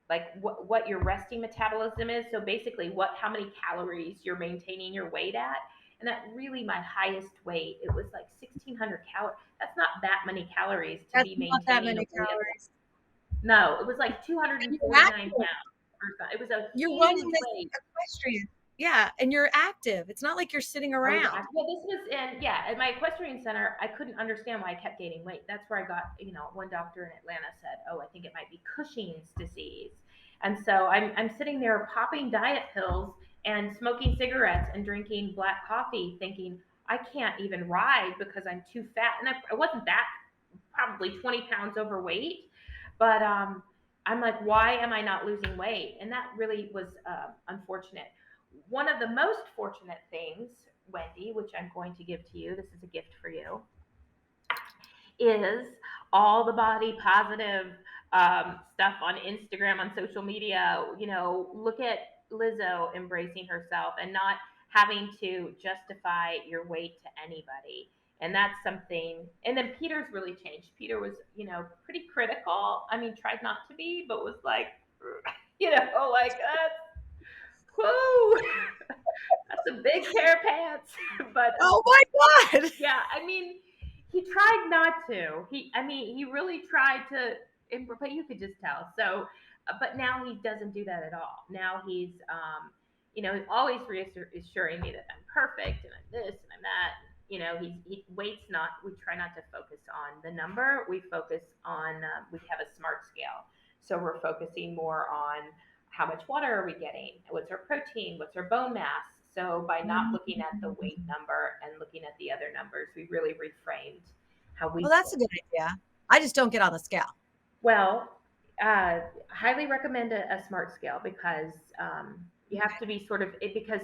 like what your resting metabolism is. So basically, how many calories you're maintaining your weight at. And that really my highest weight, it was like 1,600 calories. That's not that many calories to That's be not that maintaining a many weight of. calories. No, it was like And you're 249 active. pounds. It was a You're running huge this weight. equestrian. Yeah, and you're active. It's not like you're sitting I was, around. well, this was at my equestrian center. I couldn't understand why I kept gaining weight. That's where I got, one doctor in Atlanta said, oh, I think it might be Cushing's disease. And so I'm sitting there popping diet pills and smoking cigarettes and drinking black coffee, thinking I can't even ride because I'm too fat. And I wasn't that, probably 20 pounds overweight. But I'm like, why am I not losing weight? And that really was unfortunate. One of the most fortunate things, Wendy, which I'm going to give to you, this is a gift for you, is all the body positive stuff on Instagram, on social media. You know, look at Lizzo embracing herself and not having to justify your weight to anybody. And that's something. And then Peter's really changed. Peter was, pretty critical. I mean, tried not to be, but was like, like, whoo, that's a big pair of pants. But Oh my God. yeah, I mean, he tried not to. He really tried to, but you could just tell. So, but now he doesn't do that at all. Now he's, always reassuring me that I'm perfect and I'm this and I'm that. He waits not. We try not to focus on the number. We focus on. We have a smart scale, so we're focusing more on how much water are we getting? What's our protein? What's our bone mass? So by not looking at the weight number and looking at the other numbers, we really reframed how we. Well, that's a good idea. I just don't get on the scale. Well, highly recommend a smart scale because you have to be sort of it because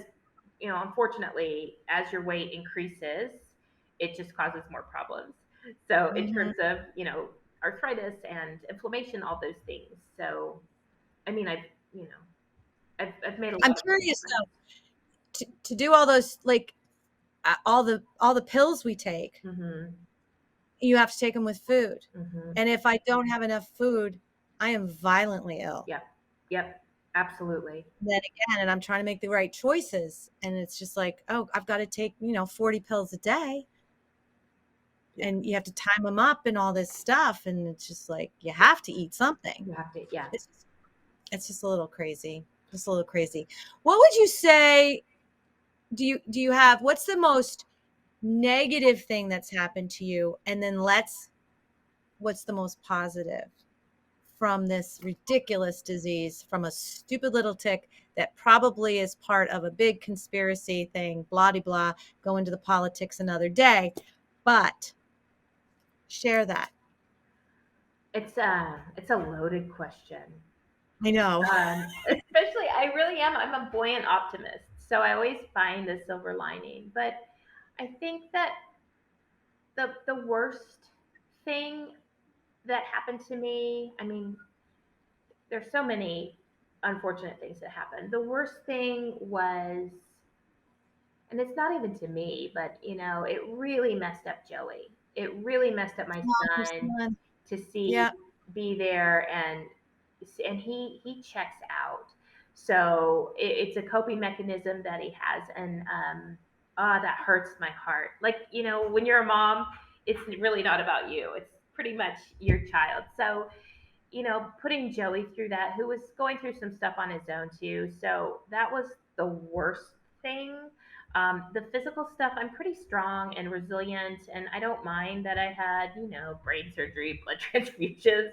unfortunately, as your weight increases, it just causes more problems. So in terms of arthritis and inflammation, all those things. So I mean, I've made a lot. I'm curious though, to do all those, like all the pills we take, you have to take them with food. And if I don't have enough food, I am violently ill. Yep, absolutely. Then again, and I'm trying to make the right choices, and it's just like, oh, I've got to take 40 pills a day, and you have to time them up and all this stuff, and it's just like you have to eat something. You have to, yeah. It's just a little crazy. Just a little crazy. What would you say? Do you have, what's the most negative thing that's happened to you, and then what's the most positive from this ridiculous disease, from a stupid little tick that probably is part of a big conspiracy thing, blah de blah, go into the politics another day, but share that. It's a loaded question. I know. Especially, I really am. I'm a buoyant optimist, so I always find the silver lining. But I think that the worst thing that happened to me, I mean, there's so many unfortunate things that happened. The worst thing was, and it's not even to me, but it really messed up Joey. It really messed up my son to see be there and he checks out. So it's a coping mechanism that he has, and that hurts my heart. Like when you're a mom, it's really not about you. It's pretty much your child. So putting Joey through that, who was going through some stuff on his own too. So that was the worst thing. The physical stuff, I'm pretty strong and resilient, and I don't mind that I had, brain surgery, blood transfusions,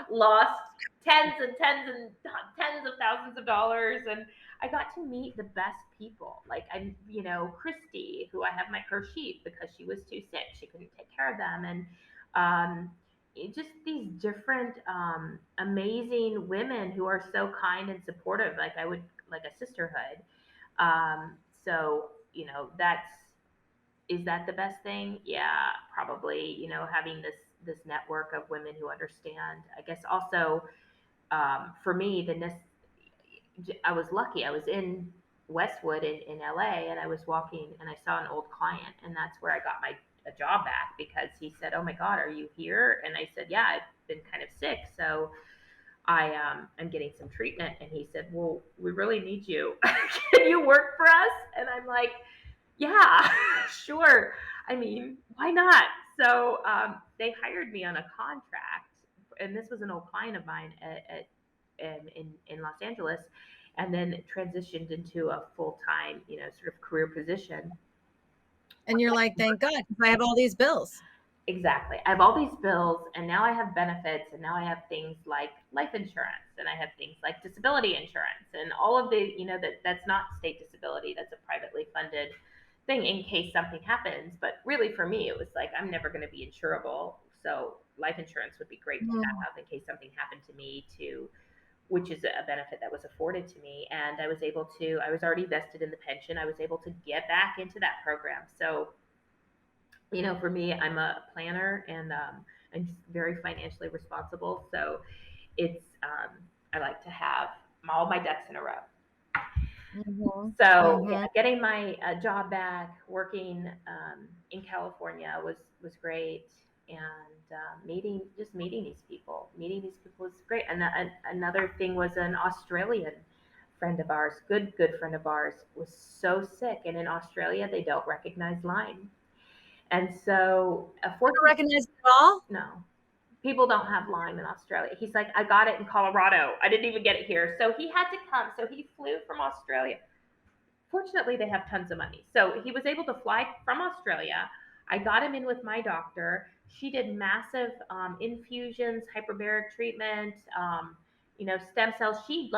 lost tens and tens and tens of thousands of dollars, and I got to meet the best people. Like Christy, who I have my her sheep because she was too sick, she couldn't take care of them, and just these different amazing women who are so kind and supportive. Like I would like a sisterhood. So is that the best thing? Yeah, probably. Having this network of women who understand. I guess also for me, I was lucky. I was in Westwood in LA, and I was walking, and I saw an old client, and that's where I got a job back because he said, "Oh my God, are you here?" And I said, "Yeah, I've been kind of sick, so I'm getting some treatment." And he said, "Well, we really need you. Can you work for us?" And I'm like, "Yeah, sure. I mean, why not?" So they hired me on a contract, and this was an old client of mine in Los Angeles, and then transitioned into a full time, sort of career position. And you're like, thank God, I have all these bills. Exactly. I have all these bills, and now I have benefits, and now I have things like life insurance, and I have things like disability insurance, and all of the, that's not state disability. That's a privately funded thing in case something happens. But really, for me, it was like I'm never going to be insurable, So life insurance would be great to have in case something happened to me, to which is a benefit that was afforded to me. And I was already vested in the pension. I was able to get back into that program. So, for me, I'm a planner, and I'm very financially responsible. So I like to have all my ducks in a row. So yeah, getting my job back, working in California was great, and meeting these people. Meeting these people was great. And another thing was an Australian friend of ours, good friend of ours, was so sick, and in Australia they don't recognize Lyme, and so You don't recognize it at all? no. People don't have Lyme in Australia. He's like, I got it in Colorado. I didn't even get it here. So he had to come. So he flew from Australia. Fortunately, they have tons of money. So he was able to fly from Australia. I got him in with my doctor. She did massive infusions, hyperbaric treatment, stem cells. She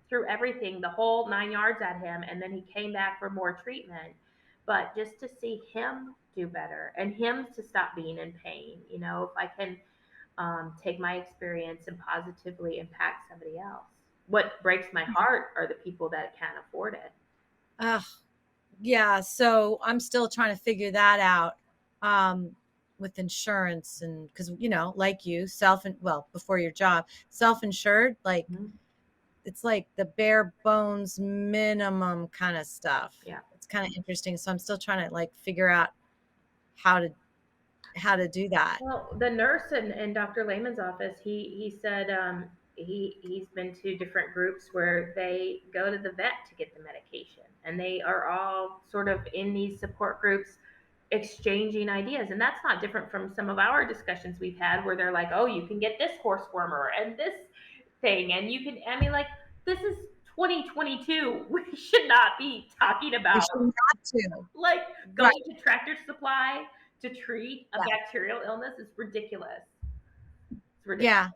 threw everything, the whole 9 yards at him. And then he came back for more treatment. But just to see him do better and him to stop being in pain, if I can take my experience and positively impact somebody else. What breaks my heart are the people that can't afford it. Yeah. So I'm still trying to figure that out with insurance, and because, like you, before your job, self-insured, it's like the bare bones minimum kind of stuff. Yeah. It's kind of interesting. So I'm still trying to figure out how to do that. Well, the nurse in Dr. Lehman's office, he said he's been to different groups where they go to the vet to get the medication, and they are all sort of in these support groups exchanging ideas. And that's not different from some of our discussions we've had, where they're like, oh, you can get this horse wormer and this thing, and you can, this is 2022. We should not be talking about going to Tractor Supply to treat a bacterial illness. Is ridiculous. It's ridiculous. Yeah.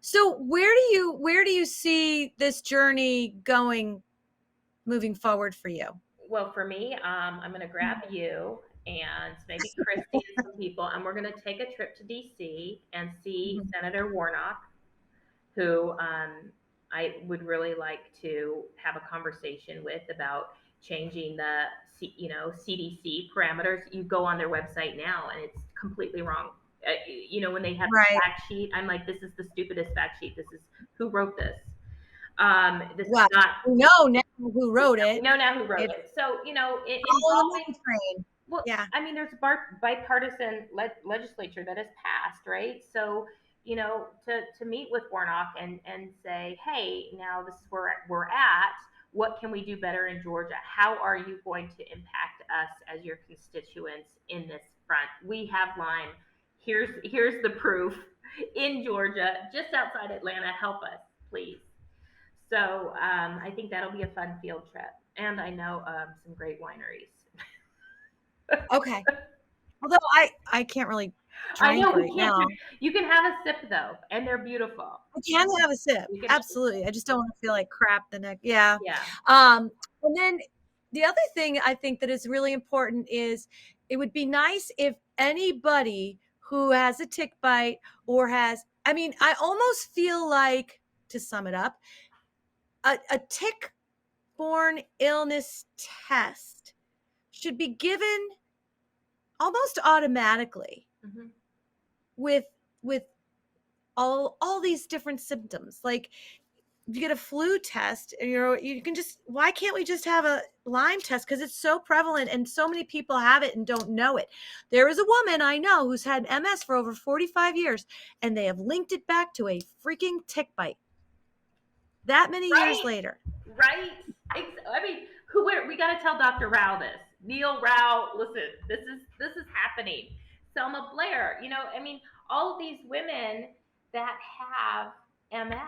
So where do you see this journey going moving forward for you? Well, for me, I'm going to grab you and maybe Christy and some people, and we're going to take a trip to DC and see Senator Warnock, who I would really like to have a conversation with about changing the CDC parameters. You go on their website now, and it's completely wrong. When they have the fact sheet, I'm like, this is the stupidest fact sheet. This is, who wrote this? This is not. We know now who wrote it. We know now who wrote it. So well, yeah. I mean, there's a bipartisan legislature that has passed, right? So to meet with Warnock and say, hey, now this is where we're at. What can we do better in Georgia? How are you going to impact us as your constituents in this front? We have Lyme. Here's the proof in Georgia, just outside Atlanta. Help us, please. So I think that'll be a fun field trip. And I know some great wineries. Okay. Although I can't really drink right now. You can have a sip though, and they're beautiful. I can have a sip. Absolutely. I just don't want to feel like crap the next. Yeah. Yeah. And then the other thing I think that is really important is it would be nice if anybody who has a tick bite or I almost feel like, to sum it up, a tick-borne illness test should be given almost automatically with all these different symptoms. Like, you get a flu test, and you can just, why can't we just have a Lyme test? Because it's so prevalent and so many people have it and don't know it. There is a woman I know who's had MS for over 45 years, and they have linked it back to a freaking tick bite that many years later. Right. I mean, we got to tell Dr. Rao this. Neil Rao, listen, this is happening. Selma Blair, all of these women that have MS,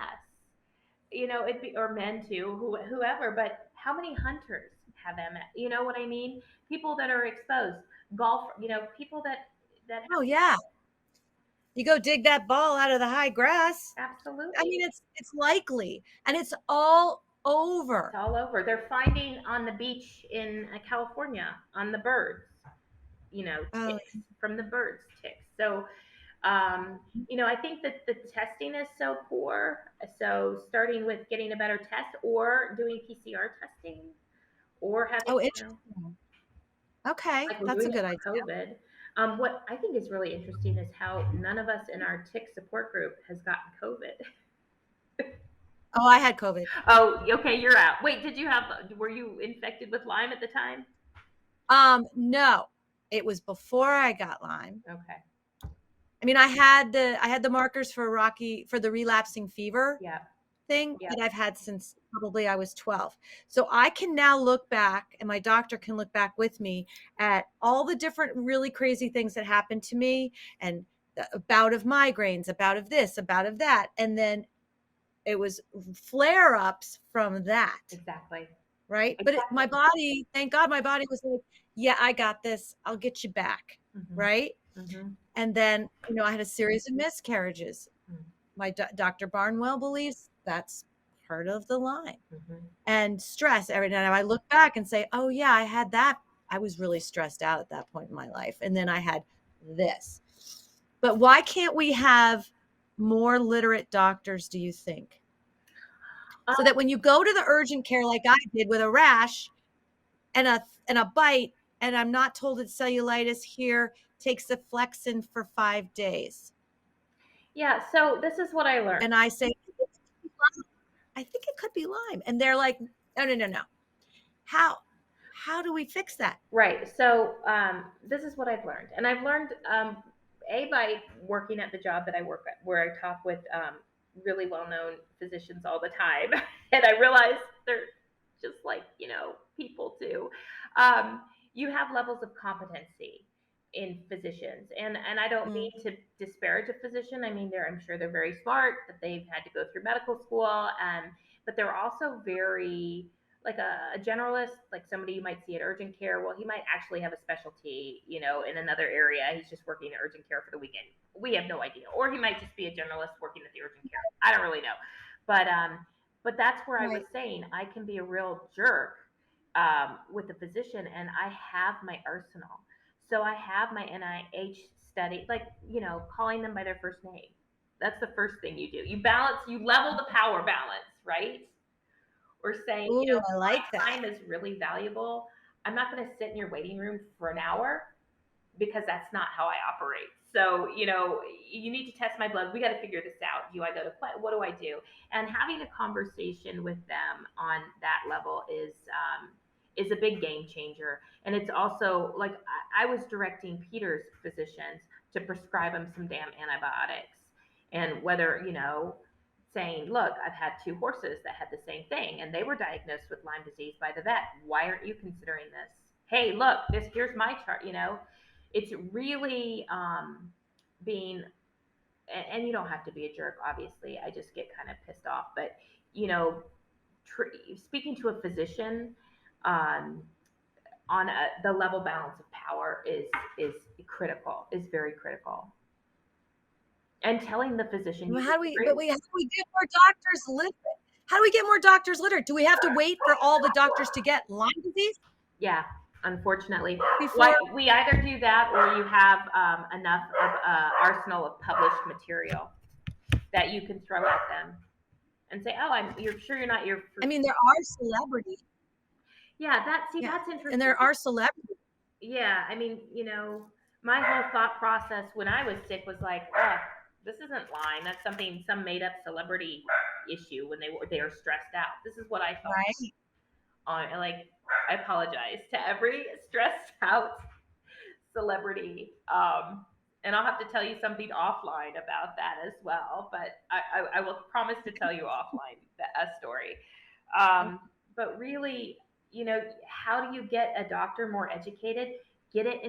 or men too, whoever, but how many hunters have MS? You know what I mean? People that are exposed, golf, people that oh yeah. You go dig that ball out of the high grass. Absolutely. I mean, it's likely, and it's all over. It's all over. They're finding on the beach in California on the birds, ticks from the birds, ticks. So, I think that the testing is so poor. So starting with getting a better test or doing PCR testing or having, Oh, interesting. Okay, like we're that's a doing it good idea. for COVID. What I think is really interesting is how none of us in our tick support group has gotten COVID. Oh, I had COVID. Oh, okay, you're out. Wait, were you infected with Lyme at the time? No, it was before I got Lyme. Okay. I mean, I had the markers for the relapsing fever Yeah. thing Yeah. that I've had since probably I was 12. So I can now look back, and my doctor can look back with me at all the different really crazy things that happened to me, and a bout of migraines, a bout of this, a bout of that. And then it was flare-ups from that. Exactly. Right. But Exactly. my body, thank God my body was like, yeah, I got this. I'll get you back. Mm-hmm. Right. Mm-hmm. And then, I had a series of miscarriages. Mm-hmm. My Dr. Barnwell believes that's part of the Lyme Mm-hmm. and stress. Every time I look back and say, oh, yeah, I had that. I was really stressed out at that point in my life. And then I had this. But why can't we have more literate doctors, do you think? So that when you go to the urgent care like I did with a rash and a bite, and I'm not told it's cellulitis here, takes the Flexin for 5 days. Yeah, so this is what I learned. And I say, I think it could be Lyme. And they're like, no. How do we fix that? Right. So this is what I've learned, and I've learned by working at the job that I work at, where I talk with really well-known physicians all the time, and I realize they're just like people too. You have levels of competency in physicians, and I don't mean to disparage a physician. I mean, I'm sure they're very smart, that they've had to go through medical school, but they're also very like a generalist, like somebody you might see at urgent care. Well, he might actually have a specialty, in another area. He's just working at urgent care for the weekend. We have no idea. Or he might just be a generalist working at the urgent care. I don't really know. But that's where I was saying I can be a real jerk with a physician, and I have my arsenal. So I have my NIH study, like, calling them by their first name. That's the first thing you do. You level the power balance, right? Or saying, Ooh, I like my that. time is really valuable. I'm not going to sit in your waiting room for an hour, because that's not how I operate. So, you need to test my blood. We got to figure this out. Do I go to what do I do? And having a conversation with them on that level is a big game changer. And it's also like I was directing Peter's physicians to prescribe him some damn antibiotics. And whether, saying, look, I've had 2 horses that had the same thing and they were diagnosed with Lyme disease by the vet. Why aren't you considering this? Hey, look, here's my chart. It's really being, and you don't have to be a jerk, obviously. I just get kind of pissed off, but speaking to a physician on the level balance of power is critical, is very critical. And telling the physician, Well, how do we get more doctors literate? How do we get more doctors literate? Do we have to wait for all the doctors to get Lyme disease? Yeah, unfortunately. Before we either do that, or you have enough of arsenal of published material that you can throw at them and say, "Oh, you're sure you're not your." I mean, there are celebrities. Yeah, that's interesting. And there are celebrities. Yeah, I mean, my whole thought process when I was sick was like, "Oh, this isn't Lyme. That's some made up celebrity issue when they are stressed out." This is what I thought. Right. I apologize to every stressed out celebrity. And I'll have to tell you something offline about that as well. But I will promise to tell you offline a story. But really, how do you get a doctor more educated? Get it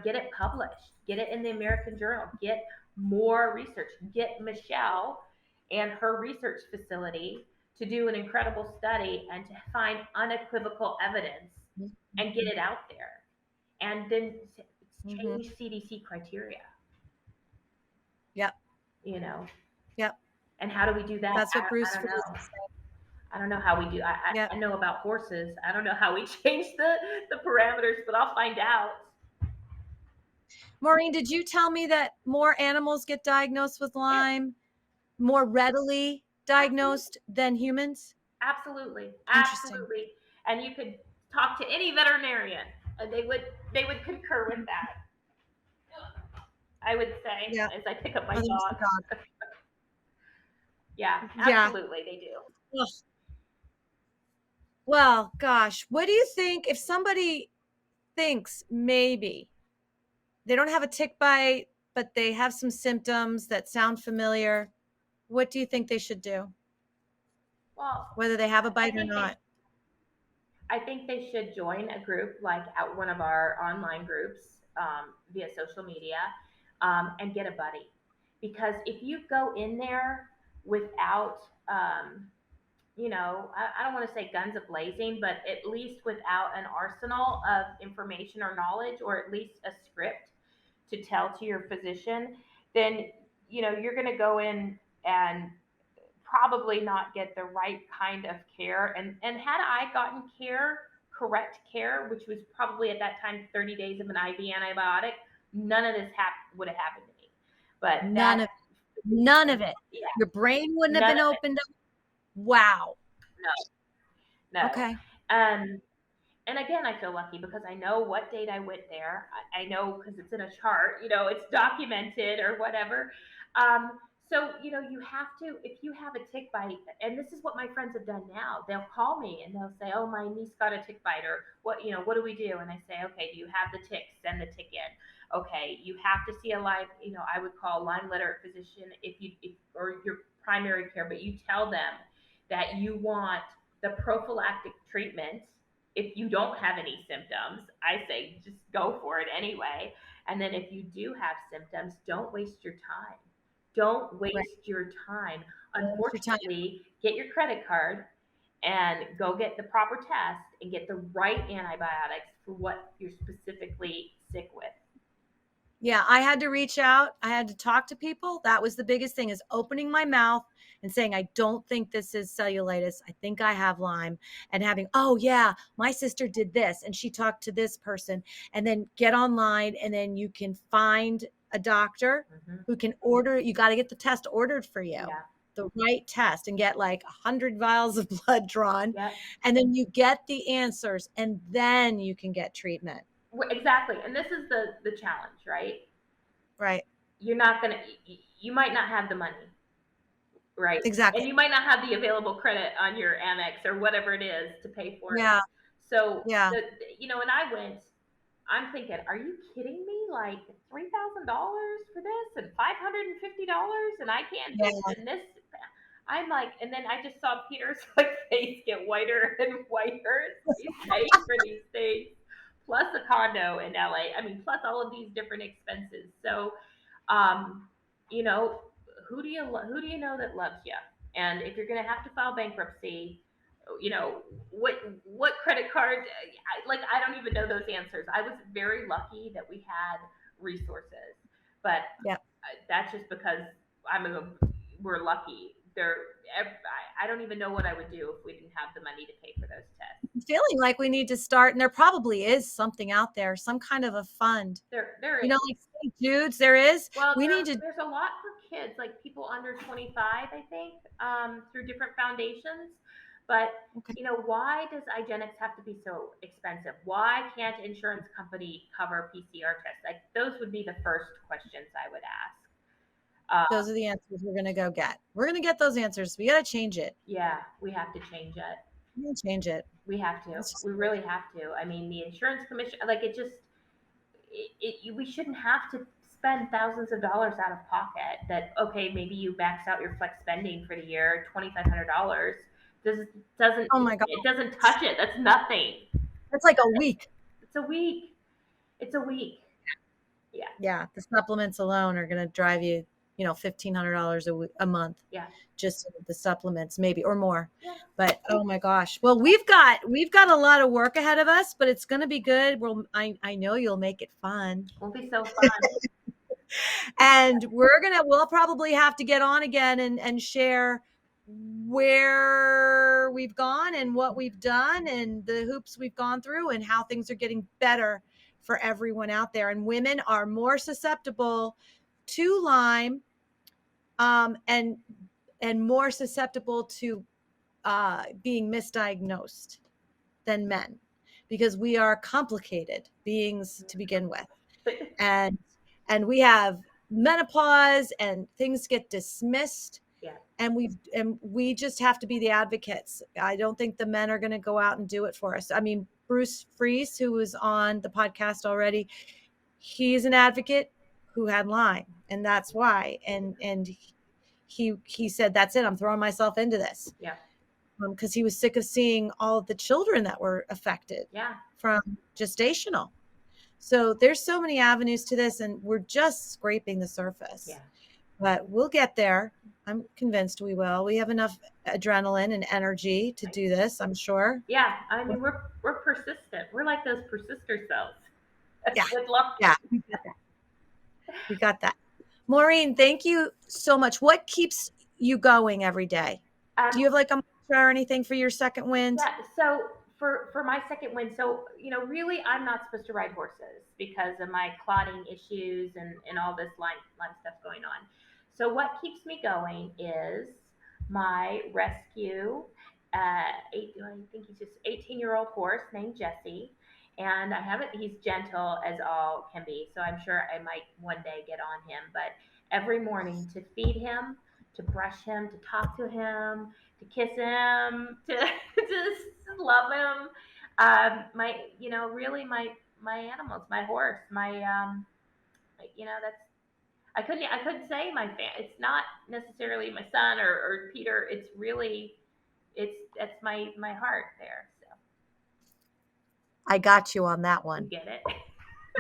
get it published. Get it in the American Journal. Get more research. Get Michelle and her research facility to do an incredible study and to find unequivocal evidence and get it out there. And then change CDC criteria. Yep. Yep. And how do we do that? That's what Bruce I don't know. I don't know how we do. I know about horses. I don't know how we change the parameters, but I'll find out. Maureen, did you tell me that more animals get diagnosed with Lyme more readily diagnosed than humans? Absolutely, Interesting. absolutely. And you could talk to any veterinarian, and they would concur with that. I would say, Yeah. as I pick up my Oh, there's the dog. dog. Yeah, Yeah. absolutely, they do. Ugh. Well, gosh, what do you think if somebody thinks maybe they don't have a tick bite, but they have some symptoms that sound familiar? What do you think they should do, Well, whether they have a I bite or think they not? I think they should join a group like at one of our online groups via social media and get a buddy. Because if you go in there without, I don't want to say guns a blazing, but at least without an arsenal of information or knowledge, or at least a script to tell to your physician, then you're going to go in and probably not get the right kind of care. And had I gotten correct care, which was probably at that time 30 days of an IV antibiotic, none of this would have happened to me. But None of None of it. yeah, Your brain wouldn't have none been of it. opened up. Wow. No, no. Okay. Um, and again, I feel lucky because I know what date I went there. I know because it's in a chart, it's documented or whatever. Um, so, you have to, if you have a tick bite, and this is what my friends have done now, they'll call me and they'll say, oh, my niece got a tick bite, or what do we do? And I say, okay, do you have the tick? Send the tick in. Okay, you have to see a Lyme, I would call a Lyme literate physician or your primary care, but you tell them that you want the prophylactic treatment. If you don't have any symptoms, I say just go for it anyway. And then if you do have symptoms, don't waste your time. Don't Right. waste your time. Waste your time. Unfortunately, get your credit card and go get the proper test and get the right antibiotics for what you're specifically sick with. Yeah, I had to reach out. I had to talk to people. That was the biggest thing, is opening my mouth and saying, I don't think this is cellulitis. I think I have Lyme. And having, oh yeah, my sister did this and she talked to this person. And then get online, and then you can find a doctor who can order. You got to get the test ordered for you. Yeah. The right test, and get like 100 vials of blood drawn. Yep. And then you get the answers, and then you can get treatment. Exactly. And this is the challenge, right? Right. You're not going to, you might not have the money. Right. Exactly. And you might not have the available credit on your Amex or whatever it is to pay for it. Yeah. So, Yeah. and I went, I'm thinking, are you kidding me? Like $3,000 for this and $550, and I can't do this. I'm like, and then I just saw Peter's face get whiter and whiter. He's paying for these things, plus a condo in LA. I mean, plus all of these different expenses. So, you know, who do you know that loves you? And if you're going to have to file bankruptcy, what credit card? I don't even know those answers. I was very lucky that we had resources, but that's just because we're lucky. I don't even know what I would do if we didn't have the money to pay for those tests. I'm feeling like we need to start, and there probably is something out there, some kind of a fund. There is. Like St. Jude's, there is. Well, there's a lot for kids, like people under 25, I think, through different foundations. But why does IGeneX have to be so expensive? Why can't insurance company cover PCR tests? Like, those would be the first questions I would ask. Those are the answers we're going to go get. We're going to get those answers. We got to change it. Yeah, we have to change it. We're going to change it. We have to. We really have to. I mean, the insurance commission, like, we shouldn't have to spend thousands of dollars out of pocket. That, okay, maybe you max out your flex spending for the year, $2,500. Doesn't. Oh my God. It doesn't touch it. That's nothing. That's like a week. It's a week. Yeah. Yeah. The supplements alone are going to drive you, $1,500 a month. Yeah. Just the supplements, maybe, or more. Yeah. But oh my gosh. Well, we've got a lot of work ahead of us, but it's going to be good. I know you'll make it fun. It'll be so fun. And we'll probably have to get on again and share where we've gone and what we've done and the hoops we've gone through and how things are getting better for everyone out there. And women are more susceptible to Lyme, and more susceptible to being misdiagnosed than men, because we are complicated beings to begin with. And we have menopause and things get dismissed. Yeah. And we just have to be the advocates. I don't think the men are going to go out and do it for us. I mean, Bruce Fries, who was on the podcast already, he's an advocate who had Lyme, and that's why. And he said, that's it, I'm throwing myself into this. Yeah. Because he was sick of seeing all of the children that were affected. Yeah. From gestational. So there's so many avenues to this, and we're just scraping the surface. Yeah. But we'll get there. I'm convinced we will. We have enough adrenaline and energy to do this, I'm sure. Yeah. I mean, we're persistent. We're like those persister cells. Yeah. With love. Yeah. We got that. Maureen, thank you so much. What keeps you going every day? Do you have like a mantra or anything for your second wind? Yeah. So for my second wind, so, really, I'm not supposed to ride horses because of my clotting issues and all this Lyme stuff going on. So what keeps me going is my rescue, I think he's just 18-year-old horse named Jesse. And he's gentle as all can be. So I'm sure I might one day get on him, but every morning to feed him, to brush him, to talk to him, to kiss him, to just love him. Really my animals, my horse, that's, I couldn't say it's not necessarily my son or Peter. It's really, that's my heart there. So. I got you on that one. You get it?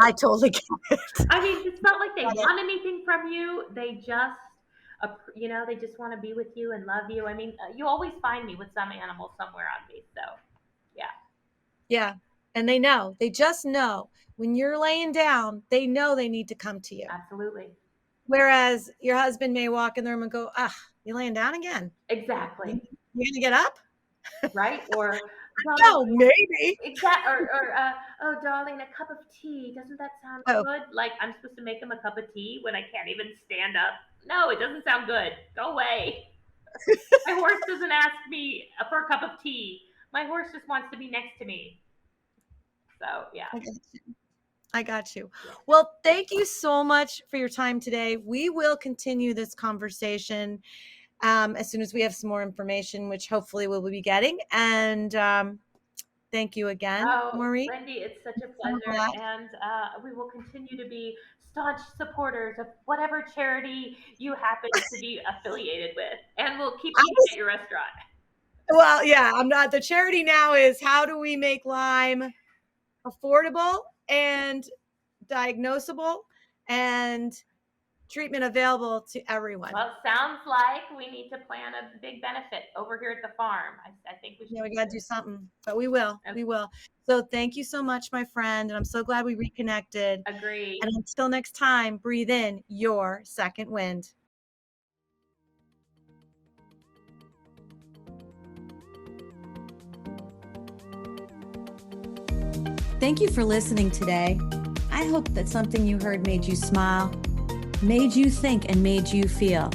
I totally get it. I mean, it's not like they want anything from you. They just, they just want to be with you and love you. I mean, you always find me with some animal somewhere on me. So, yeah. Yeah. And they just know when you're laying down, they know they need to come to you. Absolutely. Whereas your husband may walk in the room and go, you laying down again? Exactly. You going to get up? Right. Or, no, maybe. Exactly. Or oh, darling, a cup of tea. Doesn't that sound good? Like I'm supposed to make him a cup of tea when I can't even stand up. No, it doesn't sound good. Go away. My horse doesn't ask me for a cup of tea. My horse just wants to be next to me. So, yeah. I got you. Well, thank you so much for your time today. We will continue this conversation as soon as we have some more information, which hopefully we'll be getting. And thank you again, Maureen. Wendy, it's such a pleasure. And we will continue to be staunch supporters of whatever charity you happen to be affiliated with. And we'll keep you at your restaurant. Well, yeah, I'm not. The charity now is how do we make Lyme affordable and diagnosable and treatment available to everyone. Well, it sounds like we need to plan a big benefit over here at the farm. I think we should. Yeah, we got to do something, but we will. Okay. We will. So thank you so much, my friend. And I'm so glad we reconnected. Agreed. And until next time, breathe in your second wind. Thank you for listening today. I hope that something you heard made you smile, made you think, and made you feel.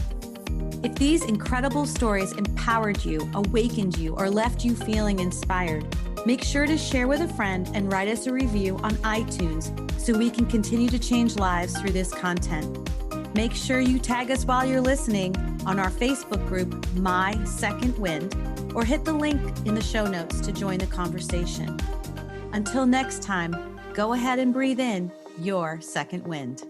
If these incredible stories empowered you, awakened you, or left you feeling inspired, make sure to share with a friend and write us a review on iTunes so we can continue to change lives through this content. Make sure you tag us while you're listening on our Facebook group, My Second Wind, or hit the link in the show notes to join the conversation. Until next time, go ahead and breathe in your second wind.